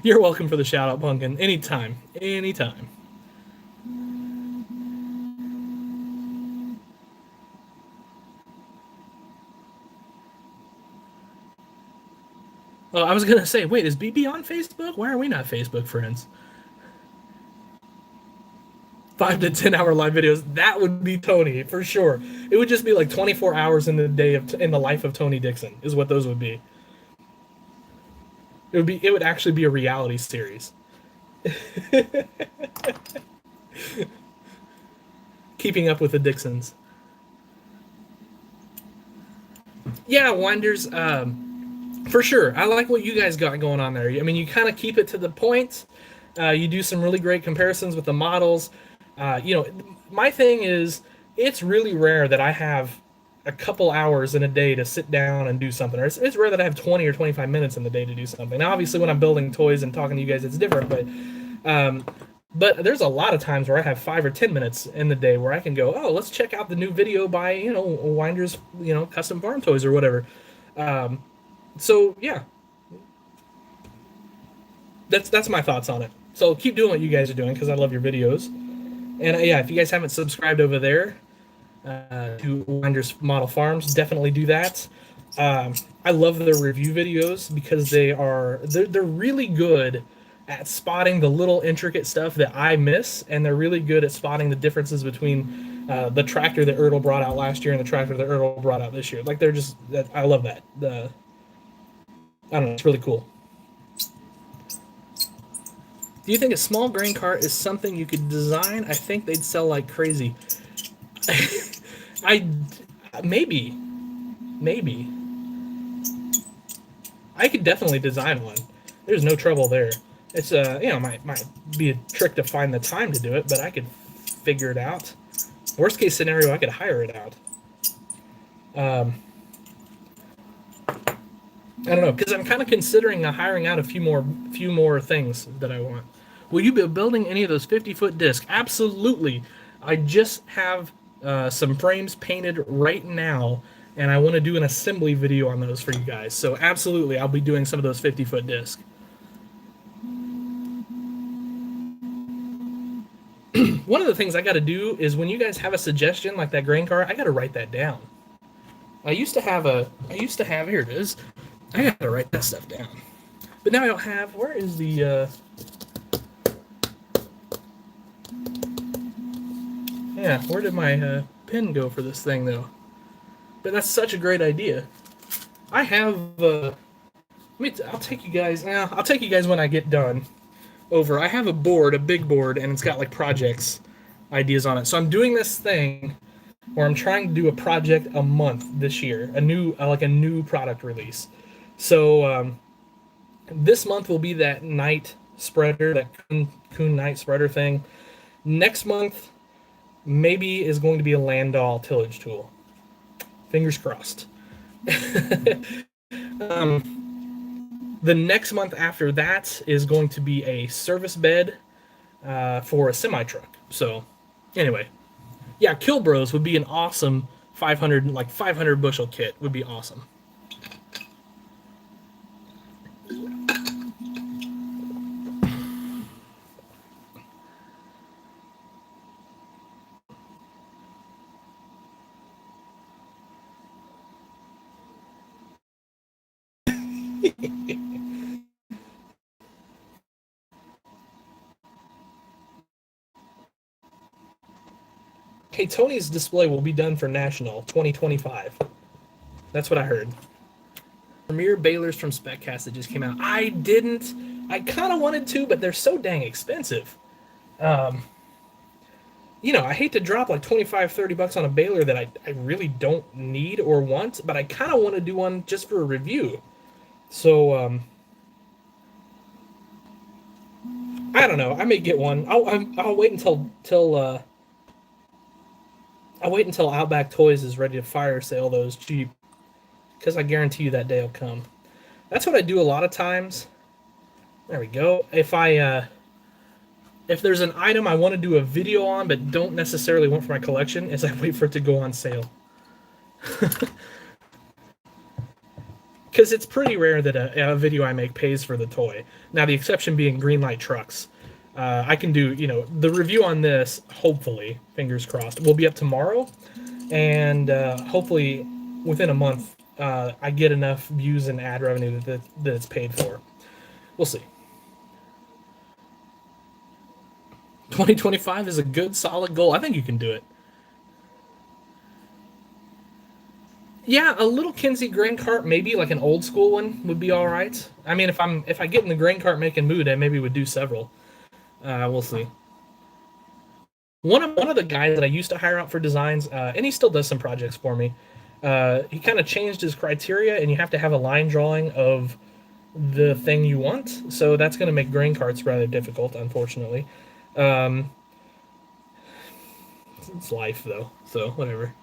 You're welcome for the shout out, Pumpkin. Anytime. Anytime. Oh, I was gonna say, wait, is BB on Facebook? Why are we not Facebook friends? 5 to 10 hour live videos. That would be Tony for sure. It would just be like 24 hours in the day of in the life of Tony Dixon is what those would be. It would actually be a reality series. Keeping up with the Dixons. Yeah, Winders. For sure. I like what you guys got going on there. I mean, you kind of keep it to the point. You do some really great comparisons with the models. My thing is, it's really rare that I have a couple hours in a day to sit down and do something. Or it's rare that I have 20 or 25 minutes in the day to do something. Now, obviously, when I'm building toys and talking to you guys, it's different. But there's a lot of times where I have 5 or 10 minutes in the day where I can go, oh, let's check out the new video by Winders, custom farm toys or whatever. So yeah, that's my thoughts on it. So keep doing what you guys are doing because I love your videos. And yeah, if you guys haven't subscribed over there to Winders Model Farms, definitely do that. I love their review videos because they're really good at spotting the little intricate stuff that I miss, and they're really good at spotting the differences between the tractor that Ertl brought out last year and the tractor that Ertl brought out this year. Like I love that. I don't know, it's really cool. Do you think a small grain cart is something you could design? I think they'd sell like crazy. I maybe. I could definitely design one. There's no trouble there. It's might be a trick to find the time to do it, but I could figure it out. Worst case scenario, I could hire it out. I don't know, because I'm kind of considering hiring out a few more things that I want. Will you be building any of those 50-foot discs? Absolutely. I just have some frames painted right now, and I want to do an assembly video on those for you guys. So absolutely, I'll be doing some of those 50-foot discs. One of the things I got to do is when you guys have a suggestion like that grain car, I got to write that down. I used to have here it is. I got to write that stuff down. But now I don't have, where is the, yeah, where did my pen go for this thing though? But that's such a great idea. I have, I'll take you guys when I get done over. I have a big board, and it's got like projects ideas on it. So I'm doing this thing where I'm trying to do a project a month this year, a new product release. So this month will be that night spreader, that Kuhn night spreader thing. Next month maybe is going to be a Landau tillage tool. Fingers crossed. The next month after that is going to be a service bed for a semi-truck. So anyway, yeah, Kill Bros would be an awesome 500 bushel kit would be awesome. Okay, Tony's display will be done for National 2025. That's what I heard. Premier balers from SpecCast that just came out. I kind of wanted to, but they're so dang expensive. I hate to drop like 25, 30 bucks on a baler that I really don't need or want, but I kind of want to do one just for a review. So, I don't know. I may get one. I'll wait until Outback Toys is ready to fire sale those cheap, because I guarantee you that day will come. That's what I do a lot of times. There we go. If I If there's an item I want to do a video on but don't necessarily want for my collection, is I wait for it to go on sale. Because it's pretty rare that a video I make pays for the toy. Now, the exception being Greenlight Trucks. I can do, the review on this, hopefully, fingers crossed, will be up tomorrow. And hopefully, within a month, I get enough views and ad revenue that it's paid for. We'll see. 2025 is a good, solid goal. I think you can do it. Yeah, a little Kinsey grain cart, maybe like an old school one would be all right. I mean, if I get in the grain cart making mood, I maybe would do several. We'll see. One of the guys that I used to hire out for designs, and he still does some projects for me. He kind of changed his criteria, and you have to have a line drawing of the thing you want. So that's going to make grain carts rather difficult, unfortunately. It's life, though, so whatever.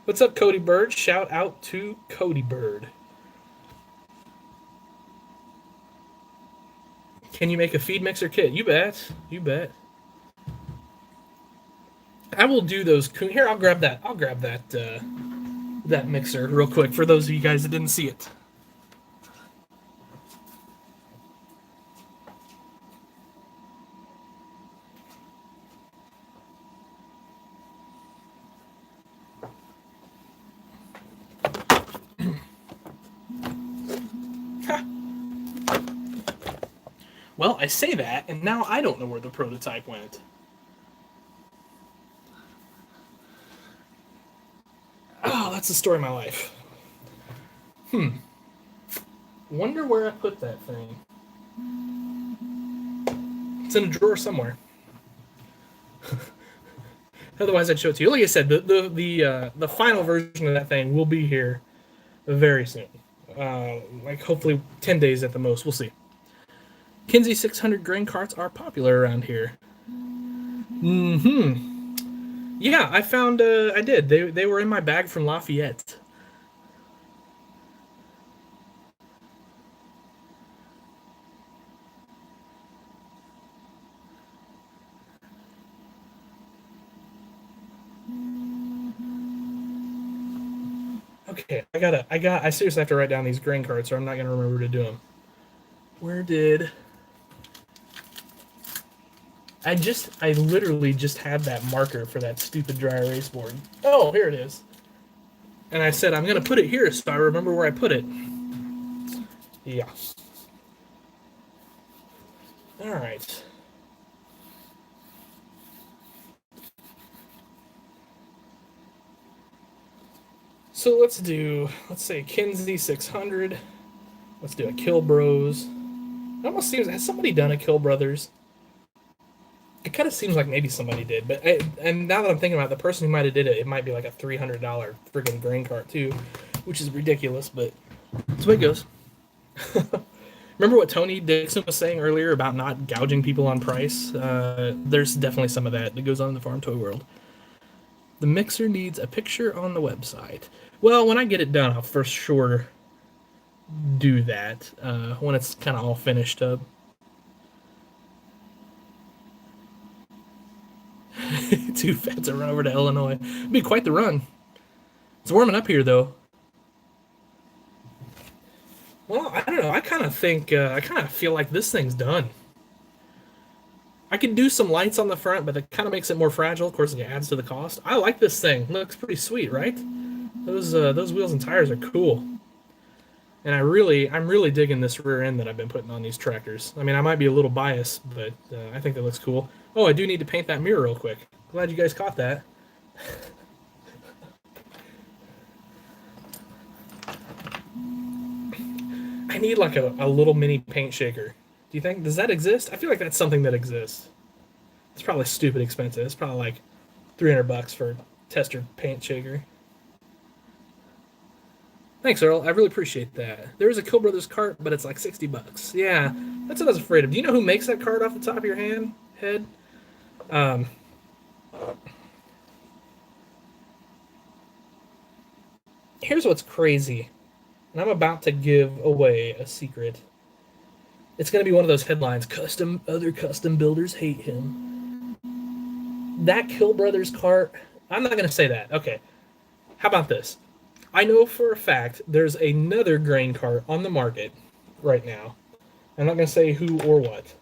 What's up, Cody Bird? Shout out to Cody Bird. Can you make a feed mixer kit? You bet. You bet. I will do those. Here, I'll grab that. I'll grab that mixer real quick for those of you guys that didn't see it. Well, I say that, and now I don't know where the prototype went. Oh, that's the story of my life. Wonder where I put that thing. It's in a drawer somewhere. Otherwise, I'd show it to you. Like I said, the final version of that thing will be here very soon. Like hopefully 10 days at the most. We'll see. Kinsey 600 grain carts are popular around here. Yeah, I found. I did. They were in my bag from Lafayette. Okay, I seriously have to write down these grain carts, or I'm not gonna remember to do them. Where did? I literally just had that marker for that stupid dry erase board. Oh, here it is. And I said, I'm going to put it here so I remember where I put it. Yeah. All right. So let's say Kinsey 600. Let's do a Kill Bros. It almost seems, has somebody done a Kill Brothers? It kind of seems like maybe somebody did, but and now that I'm thinking about it, the person who might have did it, it might be like a $300 friggin' grain cart too, which is ridiculous, but that's the way it goes. Remember what Tony Dixon was saying earlier about not gouging people on price? There's definitely some of that goes on in the farm toy world. The mixer needs a picture on the website. Well, when I get it done, I'll for sure do that when it's kind of all finished up. Too fat to run over to Illinois. It'd be quite the run. It's warming up here, though. Well, I don't know. I kind of feel like this thing's done. I could do some lights on the front, but that kind of makes it more fragile. Of course, it adds to the cost. I like this thing. It looks pretty sweet, right? Those wheels and tires are cool. And I'm really digging this rear end that I've been putting on these tractors. I mean, I might be a little biased, but I think that looks cool. Oh, I do need to paint that mirror real quick. Glad you guys caught that. I need like a little mini paint shaker. Do you think, does that exist? I feel like that's something that exists. It's probably stupid expensive. It's probably like $300 for a tester paint shaker. Thanks, Earl. I really appreciate that. There is a Kill Brothers cart, but it's like $60. Yeah, that's what I was afraid of. Do you know who makes that cart off the top of your head? here's what's crazy, and I'm about to give away a secret. It's going to be one of those headlines, other custom builders hate him. That Kill Brothers cart, I'm not going to say that. Okay, how about this? I know for a fact there's another grain cart on the market right now. I'm not going to say who or what.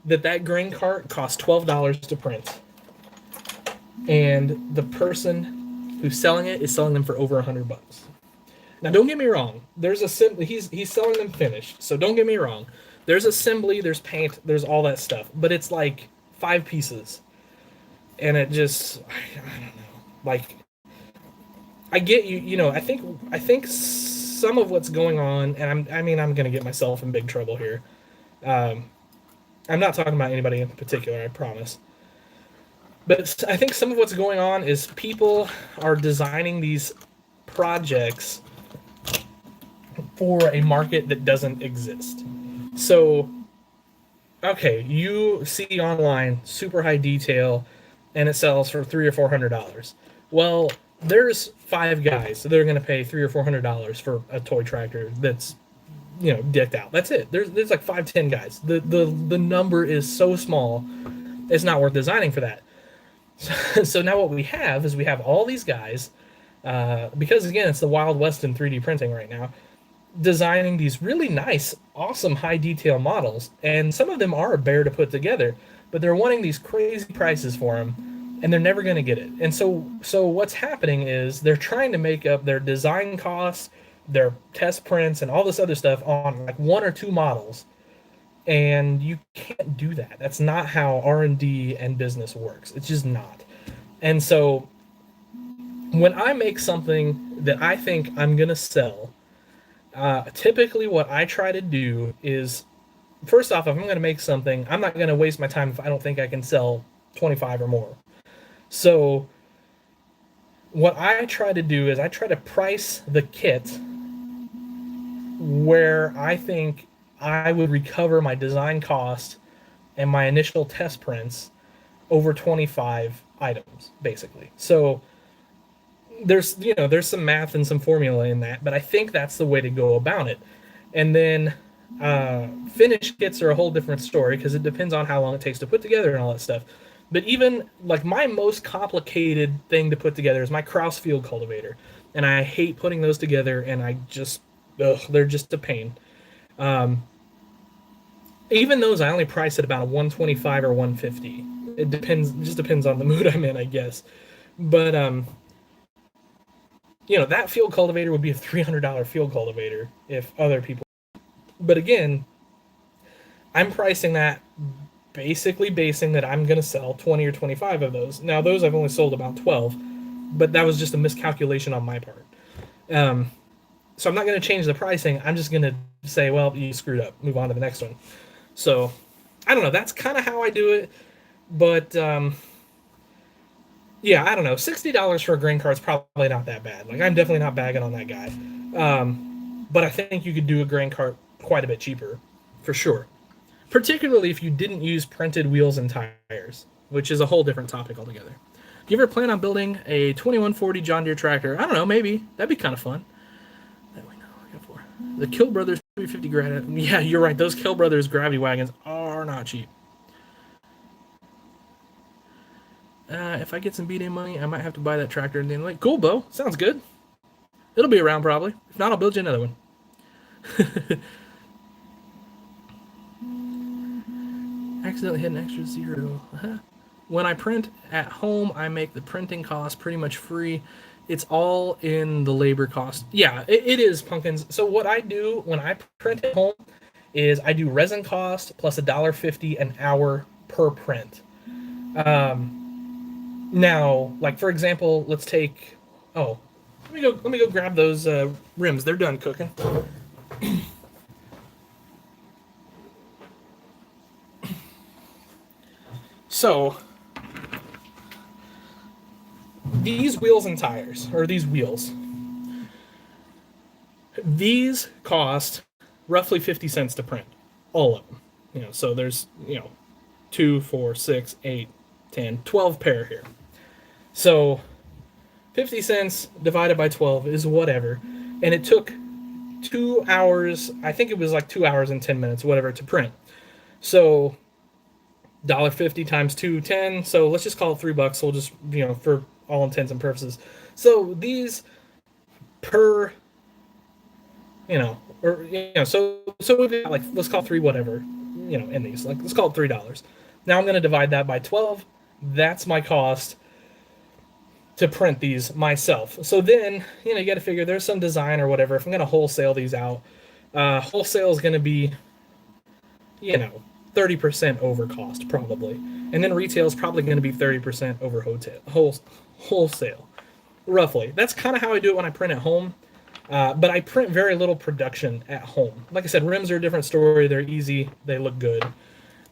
That grain cart costs $12 to print. And the person who's selling it is selling them for over $100. Now, don't get me wrong. There's he's selling them finished, so don't get me wrong. There's assembly, there's paint, there's all that stuff, but it's like 5 pieces, and it just I don't know. Like, I get you. You know, I think some of what's going on, and I'm gonna get myself in big trouble here. I'm not talking about anybody in particular, I promise. But I think some of what's going on is people are designing these projects for a market that doesn't exist. So, okay, you see online super high detail, and it sells for $300 or $400. Well, there's 5 guys that are going to pay $300 or $400 for a toy tractor that's, you know, decked out. That's it. There's like 5-10 guys. The number is so small, it's not worth designing for that. So now what we have is we have all these guys, because again it's the Wild West in 3D printing right now, designing these really nice, awesome high detail models, and some of them are a bear to put together, but they're wanting these crazy prices for them, and they're never going to get it. And so what's happening is they're trying to make up their design costs, their test prints, and all this other stuff on like 1 or 2 models. And you can't do that. That's not how R&D and business works. It's just not. And so when I make something that I think I'm going to sell, typically what I try to do is, first off, if I'm going to make something, I'm not going to waste my time if I don't think I can sell 25 or more. So what I try to do is I try to price the kit where I think I would recover my design cost and my initial test prints over 25 items, basically. So there's some math and some formula in that, but I think that's the way to go about it. And then finished kits are a whole different story because it depends on how long it takes to put together and all that stuff. But even like my most complicated thing to put together is my Kraus field cultivator, and I hate putting those together, and they're just a pain. Even those I only price at about 125 or 150. It just depends on the mood I'm in, I guess. But that field cultivator would be a $300 field cultivator if other people. But again, I'm pricing that basically basing that I'm going to sell 20 or 25 of those. Now, those I've only sold about 12, but that was just a miscalculation on my part. So I'm not going to change the pricing. I'm just going to say, well, you screwed up. Move on to the next one. So, I don't know. That's kind of how I do it. But, yeah, I don't know. $60 for a grain cart is probably not that bad. Like, I'm definitely not bagging on that guy. But I think you could do a grain cart quite a bit cheaper, for sure. Particularly if you didn't use printed wheels and tires, which is a whole different topic altogether. Do you ever plan on building a 2140 John Deere tractor? I don't know, maybe. That'd be kind of fun. The Kill Brothers 350 gravity. Yeah, you're right. Those Kill Brothers gravity wagons are not cheap. If I get some B-Day money, I might have to buy that tractor. And then, like, cool, Bo. Sounds good. It'll be around probably. If not, I'll build you another one. Accidentally hit an extra 0. When I print at home, I make the printing cost pretty much free. It's all in the labor cost. Yeah, it is, Pumpkins. So what I do when I print at home is I do resin cost plus $1.50 an hour per print. Now, like for example, let's take. Oh, let me go grab those rims. They're done cooking. So. These wheels and tires, or these wheels, these cost roughly 50 cents to print, all of them. So there's 2, 4, 6, 8, 10, 12 pair here. So 50 cents divided by 12 is whatever. And it took 2 hours, I think it was like 2 hours and 10 minutes, whatever, to print. So $1.50 times 2, 10. So let's just call it $3. We'll just, for all intents and purposes. So these per, so we've got like, let's call three whatever, in these. Like, let's call it $3. Now I'm going to divide that by 12. That's my cost to print these myself. So then, you got to figure there's some design or whatever. If I'm going to wholesale these out, wholesale is going to be, 30% over cost probably. And then retail is probably going to be 30% over wholesale, roughly. That's kind of how I do it when I print at home. But I print very little production at home. Like I said, rims are a different story. They're easy. They look good.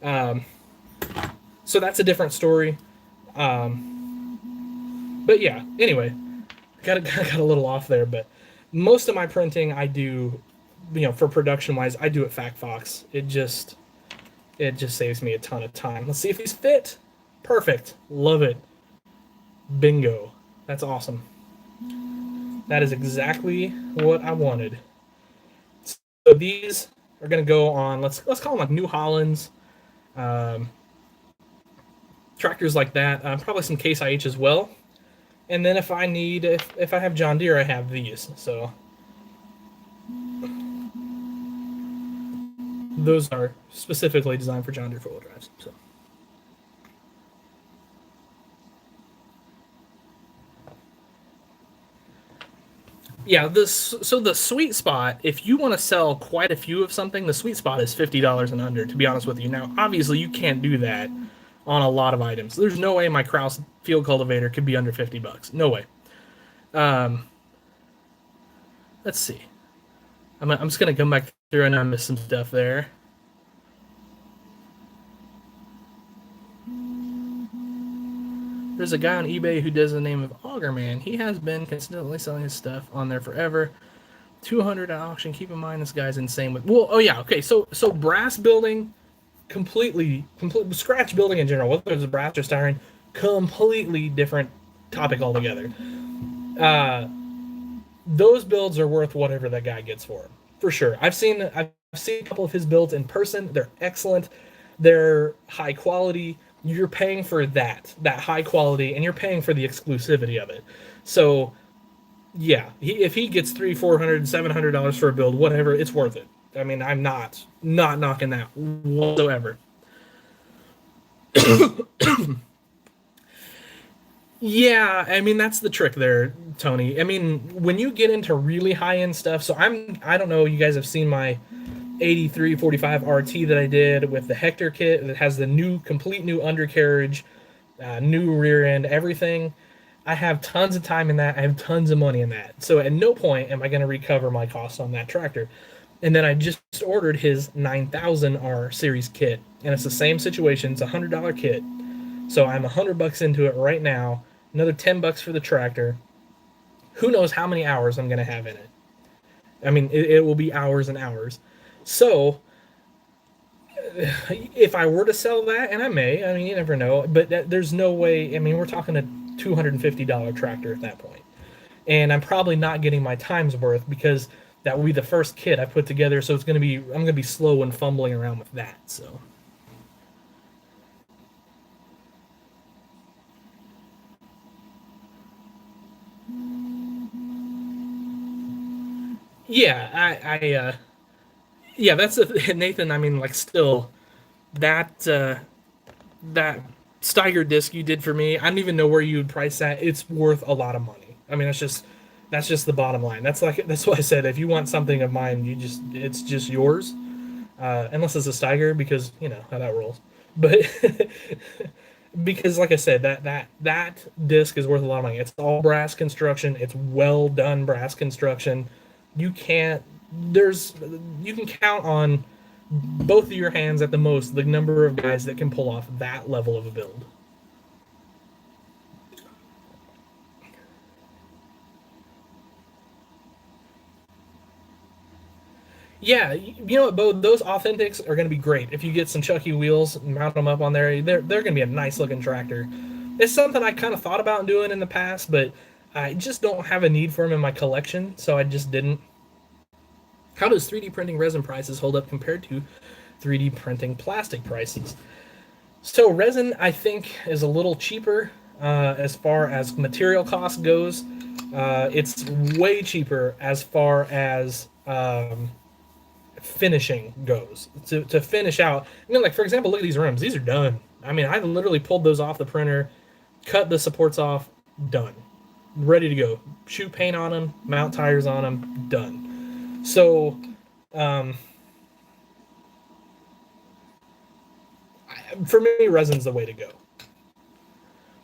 So that's a different story. But yeah, anyway, got a little off there. But most of my printing I do, for production-wise, I do at FactFox. It just saves me a ton of time. Let's see if these fit. Perfect. Love it. Bingo. That's awesome. That is exactly what I wanted. So these are going to go on, let's call them like New Hollands, tractors like that, probably some Case IH as well. And then if I have John Deere, I have these. So those are specifically designed for John Deere four-wheel drives. So. Yeah, the sweet spot, if you want to sell quite a few of something, the sweet spot is $50 and under, to be honest with you. Now, obviously, you can't do that on a lot of items. There's no way my Krause field cultivator could be under $50. No way. Let's see. I'm just going to come back through and I missed some stuff there. There's a guy on eBay who does the name of Augerman. He has been consistently selling his stuff on there forever. 200 at auction. Keep in mind, this guy's insane with... Well, oh yeah, okay. So brass building, completely scratch building in general, whether it's brass or styrene, completely different topic altogether. Those builds are worth whatever that guy gets for them, for sure. I've seen a couple of his builds in person. They're excellent. They're high quality. You're paying for that high quality, and you're paying for the exclusivity of it. So, yeah, if he gets $300, $400, $700 for a build, whatever, it's worth it. I mean, I'm not knocking that whatsoever. Yeah, I mean, that's the trick there, Tony. I mean, when you get into really high-end stuff, so I don't know, you guys have seen my 8345 RT that I did with the Hector kit that has the complete new undercarriage, new rear end, everything. I have tons of time in that. I have tons of money in that. So at no point am I going to recover my costs on that tractor. And then I just ordered his 9000R series kit, and it's the same situation. It's a $100 kit. So I'm $100 into it right now. Another $10 for the tractor. Who knows how many hours I'm going to have in it? I mean, it will be hours and hours. So, if I were to sell that, and I may, I mean, you never know, but there's no way, I mean, we're talking a $250 tractor at that point. And I'm probably not getting my time's worth because that will be the first kit I put together, so I'm going to be slow and fumbling around with that, so. Yeah, yeah, that's Nathan. I mean, like, still, that Steiger disc you did for me, I don't even know where you would price that. It's worth a lot of money. I mean, that's just the bottom line. That's why I said if you want something of mine, it's just yours, unless it's a Steiger, because you know how that rolls. But because, like I said, that disc is worth a lot of money. It's all brass construction. It's well done brass construction. You can count on both of your hands at the most the number of guys that can pull off that level of a build. Yeah, you know what, Bo? Those Authentics are going to be great. If you get some Chucky wheels and mount them up on there, they're going to be a nice looking tractor. It's something I kind of thought about doing in the past, but I just don't have a need for them in my collection, so I just didn't. How does 3D printing resin prices hold up compared to 3D printing plastic prices? So resin, I think, is a little cheaper as far as material cost goes. It's way cheaper as far as finishing goes. To finish out, like for example, look at these rims. These are done. I mean, I literally pulled those off the printer, cut the supports off, done, ready to go. Shoot paint on them, mount tires on them, done. So, for me, resin's the way to go.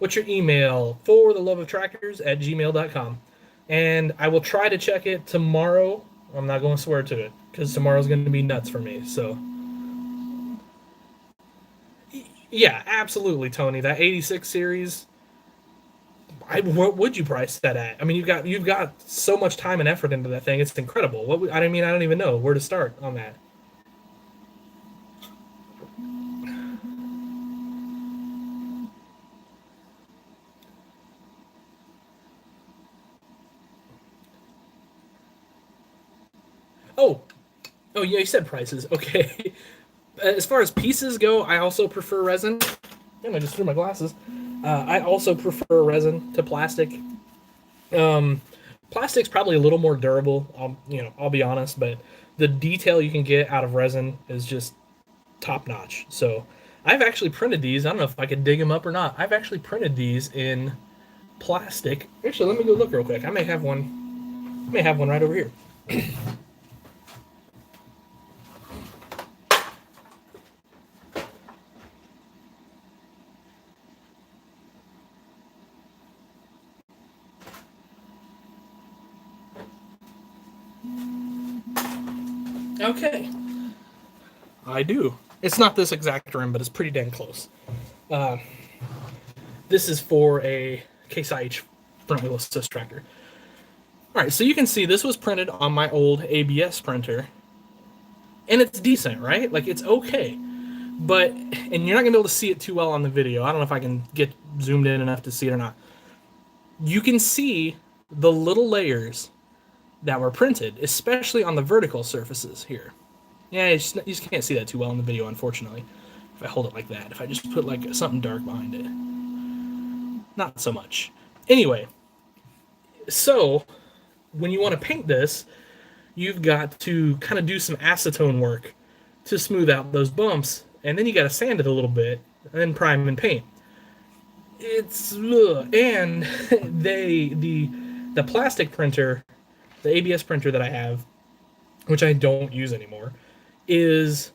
What's your email? For the love of tractors at gmail.com. And I will try to check it tomorrow. I'm not going to swear to it because tomorrow's going to be nuts for me. So, yeah, absolutely, Tony. That 86 series, what would you price that at? I mean, you've got so much time and effort into that thing. It's incredible. I don't even know where to start on that. Oh, oh yeah, you said prices. Okay. As far as pieces go, I also prefer resin. Damn, I just threw my glasses. I also prefer resin to plastic. Plastic's probably a little more durable. I'll be honest, but the detail you can get out of resin is just top notch. So I've actually printed these. I don't know if I could dig them up or not. I've actually printed these in plastic. Actually, let me go look real quick. I may have one. I may have one right over here. Okay. I do. It's not this exact rim, but it's pretty dang close. This is for a Case IH front wheel assist tractor. All right, so you can see this was printed on my old ABS printer, and it's decent, right? Like, it's okay. But, and you're not going to be able to see it too well on the video. I don't know if I can get zoomed in enough to see it or not. You can see the little layers that were printed, especially on the vertical surfaces here. Yeah, you just can't see that too well in the video, unfortunately. If I hold it like that, if I just put like something dark behind it. Not so much. Anyway, so when you want to paint this, you've got to kind of do some acetone work to smooth out those bumps, and then you got to sand it a little bit, and then prime and paint. And the plastic printer, the ABS printer that I have, which I don't use anymore, is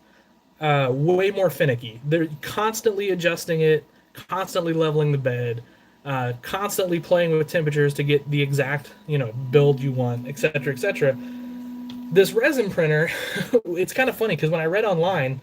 way more finicky. They're constantly adjusting it, constantly leveling the bed, constantly playing with temperatures to get the exact build you want, etc., etc. This resin printer, it's kind of funny because when I read online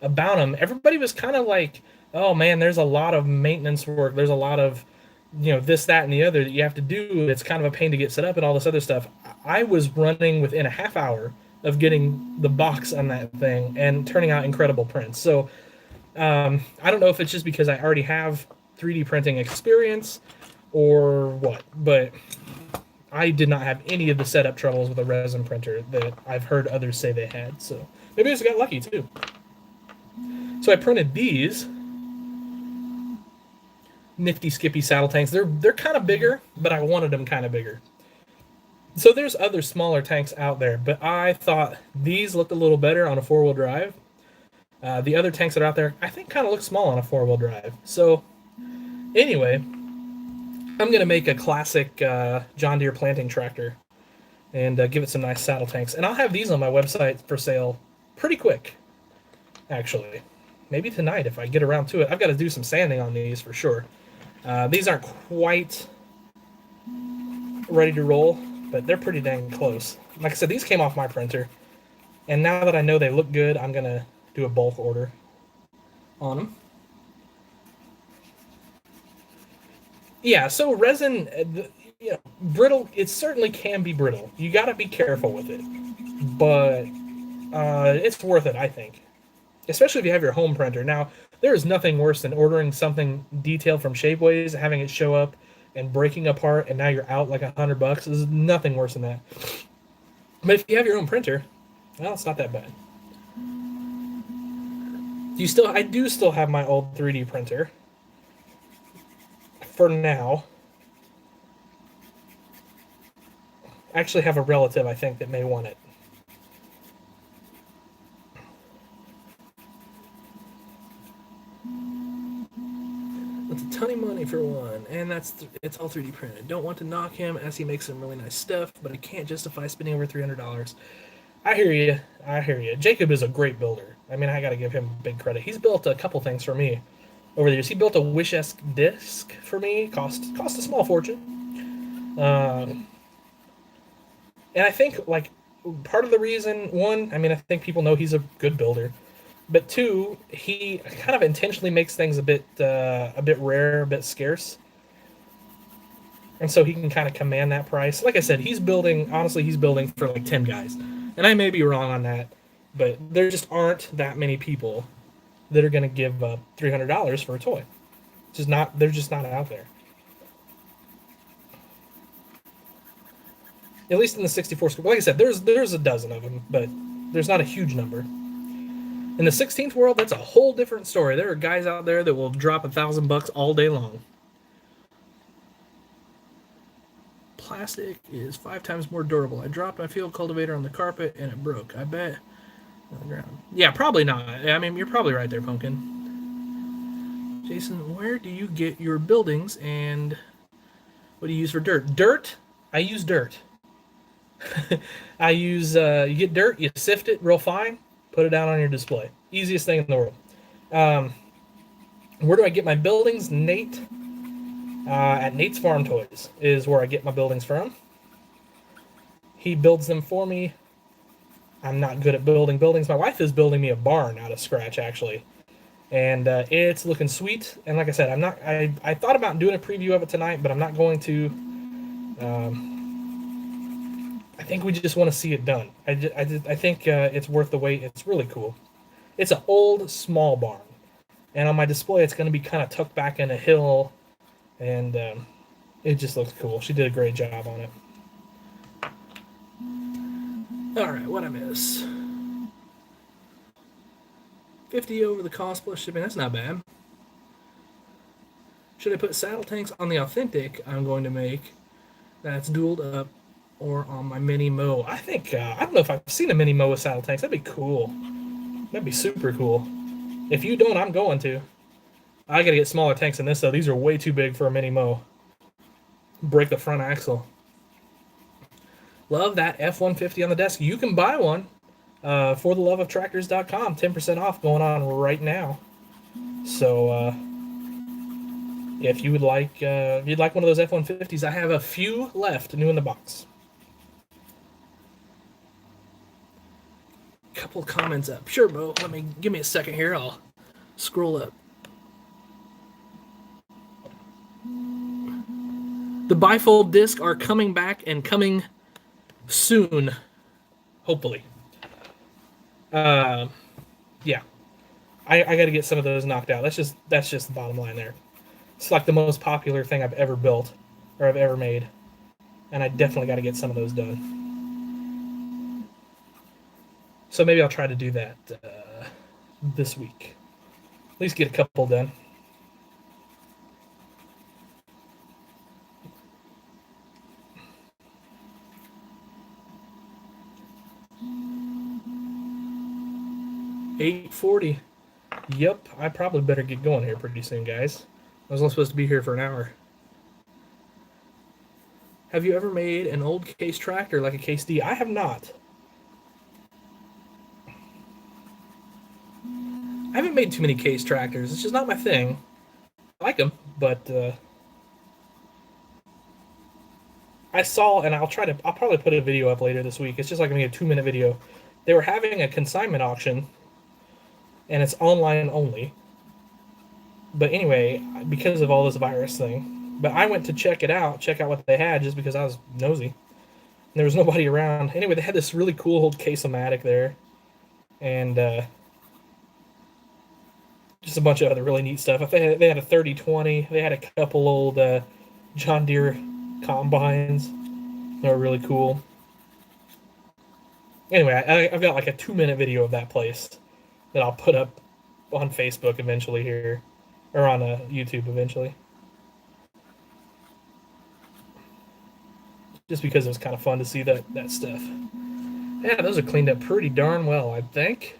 about them, everybody was kind of like, "Oh man, there's a lot of maintenance work. There's a lot of this, that, and the other that you have to do. It's kind of a pain to get set up and all this other stuff." I was running within a half hour of getting the box on that thing and turning out incredible prints. So I don't know if it's just because I already have 3D printing experience or what, but I did not have any of the setup troubles with a resin printer that I've heard others say they had. So maybe I just got lucky too. So I printed these nifty skippy saddle tanks. They're kind of bigger, but I wanted them kind of bigger. So there's other smaller tanks out there, but I thought these looked a little better on a four-wheel drive. The other tanks that are out there, I think, kind of look small on a four-wheel drive. So anyway, I'm going to make a classic John Deere planting tractor and give it some nice saddle tanks. And I'll have these on my website for sale pretty quick, actually. Maybe tonight if I get around to it. I've got to do some sanding on these for sure. These aren't quite ready to roll, but they're pretty dang close. Like I said, these came off my printer, and now that I know they look good, I'm going to do a bulk order on them. Yeah, so resin, brittle, it certainly can be brittle. You got to be careful with it, but it's worth it, I think. Especially if you have your home printer. Now, there is nothing worse than ordering something detailed from Shapeways, having it show up and breaking apart, and now you're out like $100. There's nothing worse than that. But if you have your own printer, well, it's not that bad. I do still have my old 3D printer for now. I actually have a relative, I think, that may want it. That's a ton of money for one, and it's all 3D printed. Don't want to knock him as he makes some really nice stuff, but I can't justify spending over $300. I hear you. I hear you. Jacob is a great builder. I mean, I got to give him big credit. He's built a couple things for me over the years. He built a Wish-esque disc for me. Cost a small fortune. And I think, like, part of the reason, one, I mean, I think people know he's a good builder. But two, he kind of intentionally makes things a bit rare, a bit scarce. And so he can kind of command that price. Like I said, he's building for like 10 guys. And I may be wrong on that, but there just aren't that many people that are going to give up $300 for a toy. They're just not out there. At least in the 64 square. Like I said, there's a dozen of them, but there's not a huge number. In the 16th world, that's a whole different story. There are guys out there that will drop $1,000 all day long. Plastic is 5 times more durable. I dropped my field cultivator on the carpet and it broke. I bet. On the ground. Yeah, probably not. I mean, you're probably right there, Pumpkin. Jason, where do you get your buildings and what do you use for dirt? Dirt? I use dirt. I use, you get dirt, you sift it real fine, put it down on your display. Easiest thing in the world. Where do I get my buildings? Nate. At Nate's Farm Toys is where I get my buildings from. He builds them for me. I'm not good at building buildings. My wife is building me a barn out of scratch, actually. And it's looking sweet. And like I said, I thought about doing a preview of it tonight, but I'm not going to. I think we just want to see it done. I think it's worth the wait. It's really cool. It's an old, small barn. And on my display, it's going to be kind of tucked back in a hill. And it just looks cool. She did a great job on it. Alright, what'd I miss? 50 over the cost plus shipping. That's not bad. Should I put saddle tanks on the authentic I'm going to make that's dualed up or on my mini mow? I think, I don't know if I've seen a mini mow with saddle tanks. That'd be cool. That'd be super cool. If you don't, I'm going to. I gotta get smaller tanks than this, though. These are way too big for a mini mow. Break the front axle. Love that F-150 on the desk. You can buy one for theloveoftractors.com. 10% off going on right now. So, if you would like, if you'd like one of those F-150s, I have a few left, new in the box. Couple comments up. Sure, Bo. Give me a second here. I'll scroll up. The bifold discs are coming back and coming soon, hopefully. Yeah, I got to get some of those knocked out. That's just the bottom line there. It's like the most popular thing I've ever built or I've ever made, and I definitely got to get some of those done. So maybe I'll try to do that this week. At least get a couple done. $8:40. Yep, I probably better get going here pretty soon, guys. I was only supposed to be here for an hour. Have you ever made an old case tractor like a Case D? I have not. I haven't made too many case tractors. It's just not my thing. I like them, but I saw, and I'll probably put a video up later this week. It's just like a 2-minute video. They were having a consignment auction, and it's online only. But anyway, because of all this virus thing, but I went to check out what they had, just because I was nosy. And there was nobody around. Anyway, they had this really cool old Case-O-Matic there, and just a bunch of other really neat stuff. They had a 3020. They had a couple old John Deere combines. They're really cool. Anyway, I've got like a 2-minute video of that place that I'll put up on Facebook eventually here, or on YouTube eventually. Just because it was kind of fun to see that stuff. Yeah, those are cleaned up pretty darn well, I think.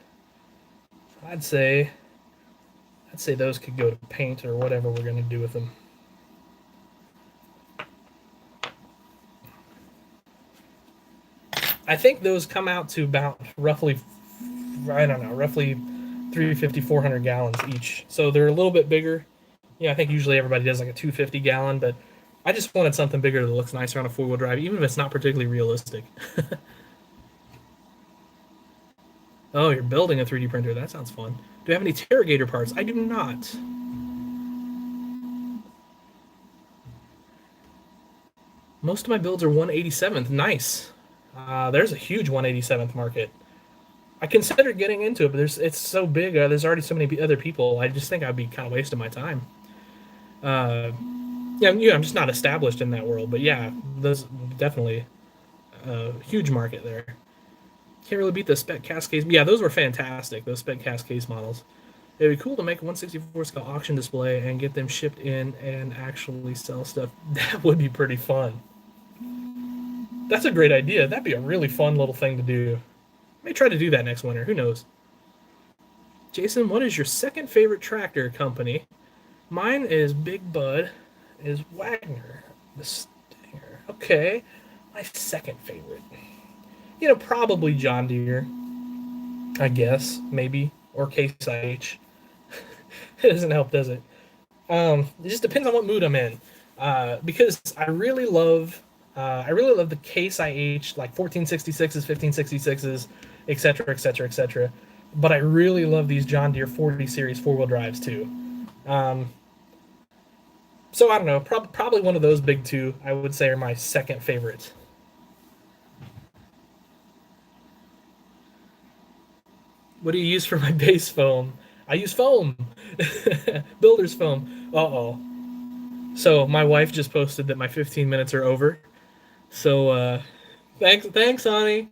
I'd say those could go to paint or whatever we're going to do with them. I think those come out to about roughly, I don't know, roughly 350, 400 gallons each. So they're a little bit bigger. Yeah, I think usually everybody does like a 250 gallon, but I just wanted something bigger that looks nicer on a four-wheel drive, even if it's not particularly realistic. Oh, you're building a 3D printer. That sounds fun. Do you have any Terragator parts? I do not. Most of my builds are 187th. Nice. There's a huge 187th market. I considered getting into it, but it's so big. There's already so many other people. I just think I'd be kind of wasting my time. Yeah, I'm just not established in that world. But yeah, there's definitely a huge market there. Can't really beat the spec Cascades. Yeah, those were fantastic. Those spec Cascades models. It'd be cool to make a 164 scale auction display and get them shipped in and actually sell stuff. That would be pretty fun. That's a great idea. That'd be a really fun little thing to do. May try to do that next winter. Who knows? Jason, what is your second favorite tractor company? Mine is Big Bud. Is Wagner the Stinger? Okay, my second favorite. You know, probably John Deere. I guess maybe, or Case IH. It doesn't help, does it? It just depends on what mood I'm in. Because I really love the Case IH, like 1466s, 1566s, etc., etc., etc. But I really love these John Deere 40 series four-wheel drives too. So I don't know, probably one of those big two I would say are my second favorite. What do you use for my base foam? I use foam. Builder's foam. Uh-oh. So my wife just posted that my 15 minutes are over. So thanks, honey.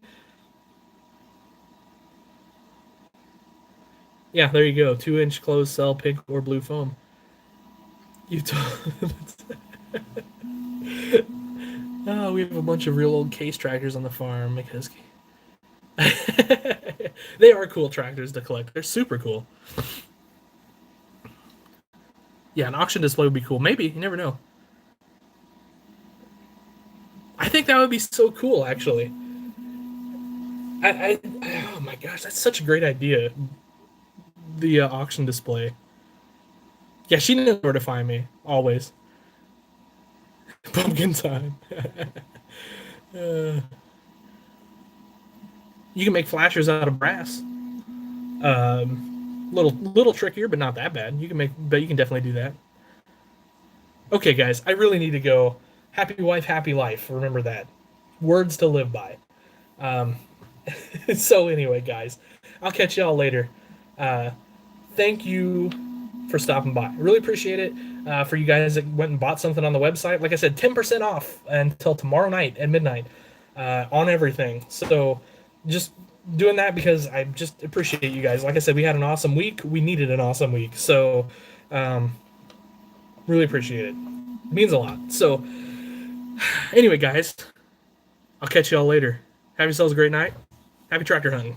Yeah, there you go. 2-inch closed cell, pink or blue foam. You told. Oh, we have a bunch of real old Case tractors on the farm because they are cool tractors to collect. They're super cool. Yeah, an auction display would be cool. Maybe, you never know. I think that would be so cool, actually. Oh my gosh, that's such a great idea. The auction display. Yeah, she knows where to find me always. Pumpkin time. uh, you can make flashers out of brass. Little trickier, but not that bad. But you can definitely do that. Okay, guys, I really need to go. Happy wife, happy life. Remember that. Words to live by. So anyway, guys, I'll catch y'all later. Thank you for stopping by. I really appreciate it. For you guys that went and bought something on the website, like I said, 10% off until tomorrow night at midnight on everything. So just doing that because I just appreciate you guys. Like I said, we had an awesome week. We needed an awesome week. So really appreciate it. It means a lot. So anyway, guys, I'll catch y'all later. Have yourselves a great night. Happy tractor hunting.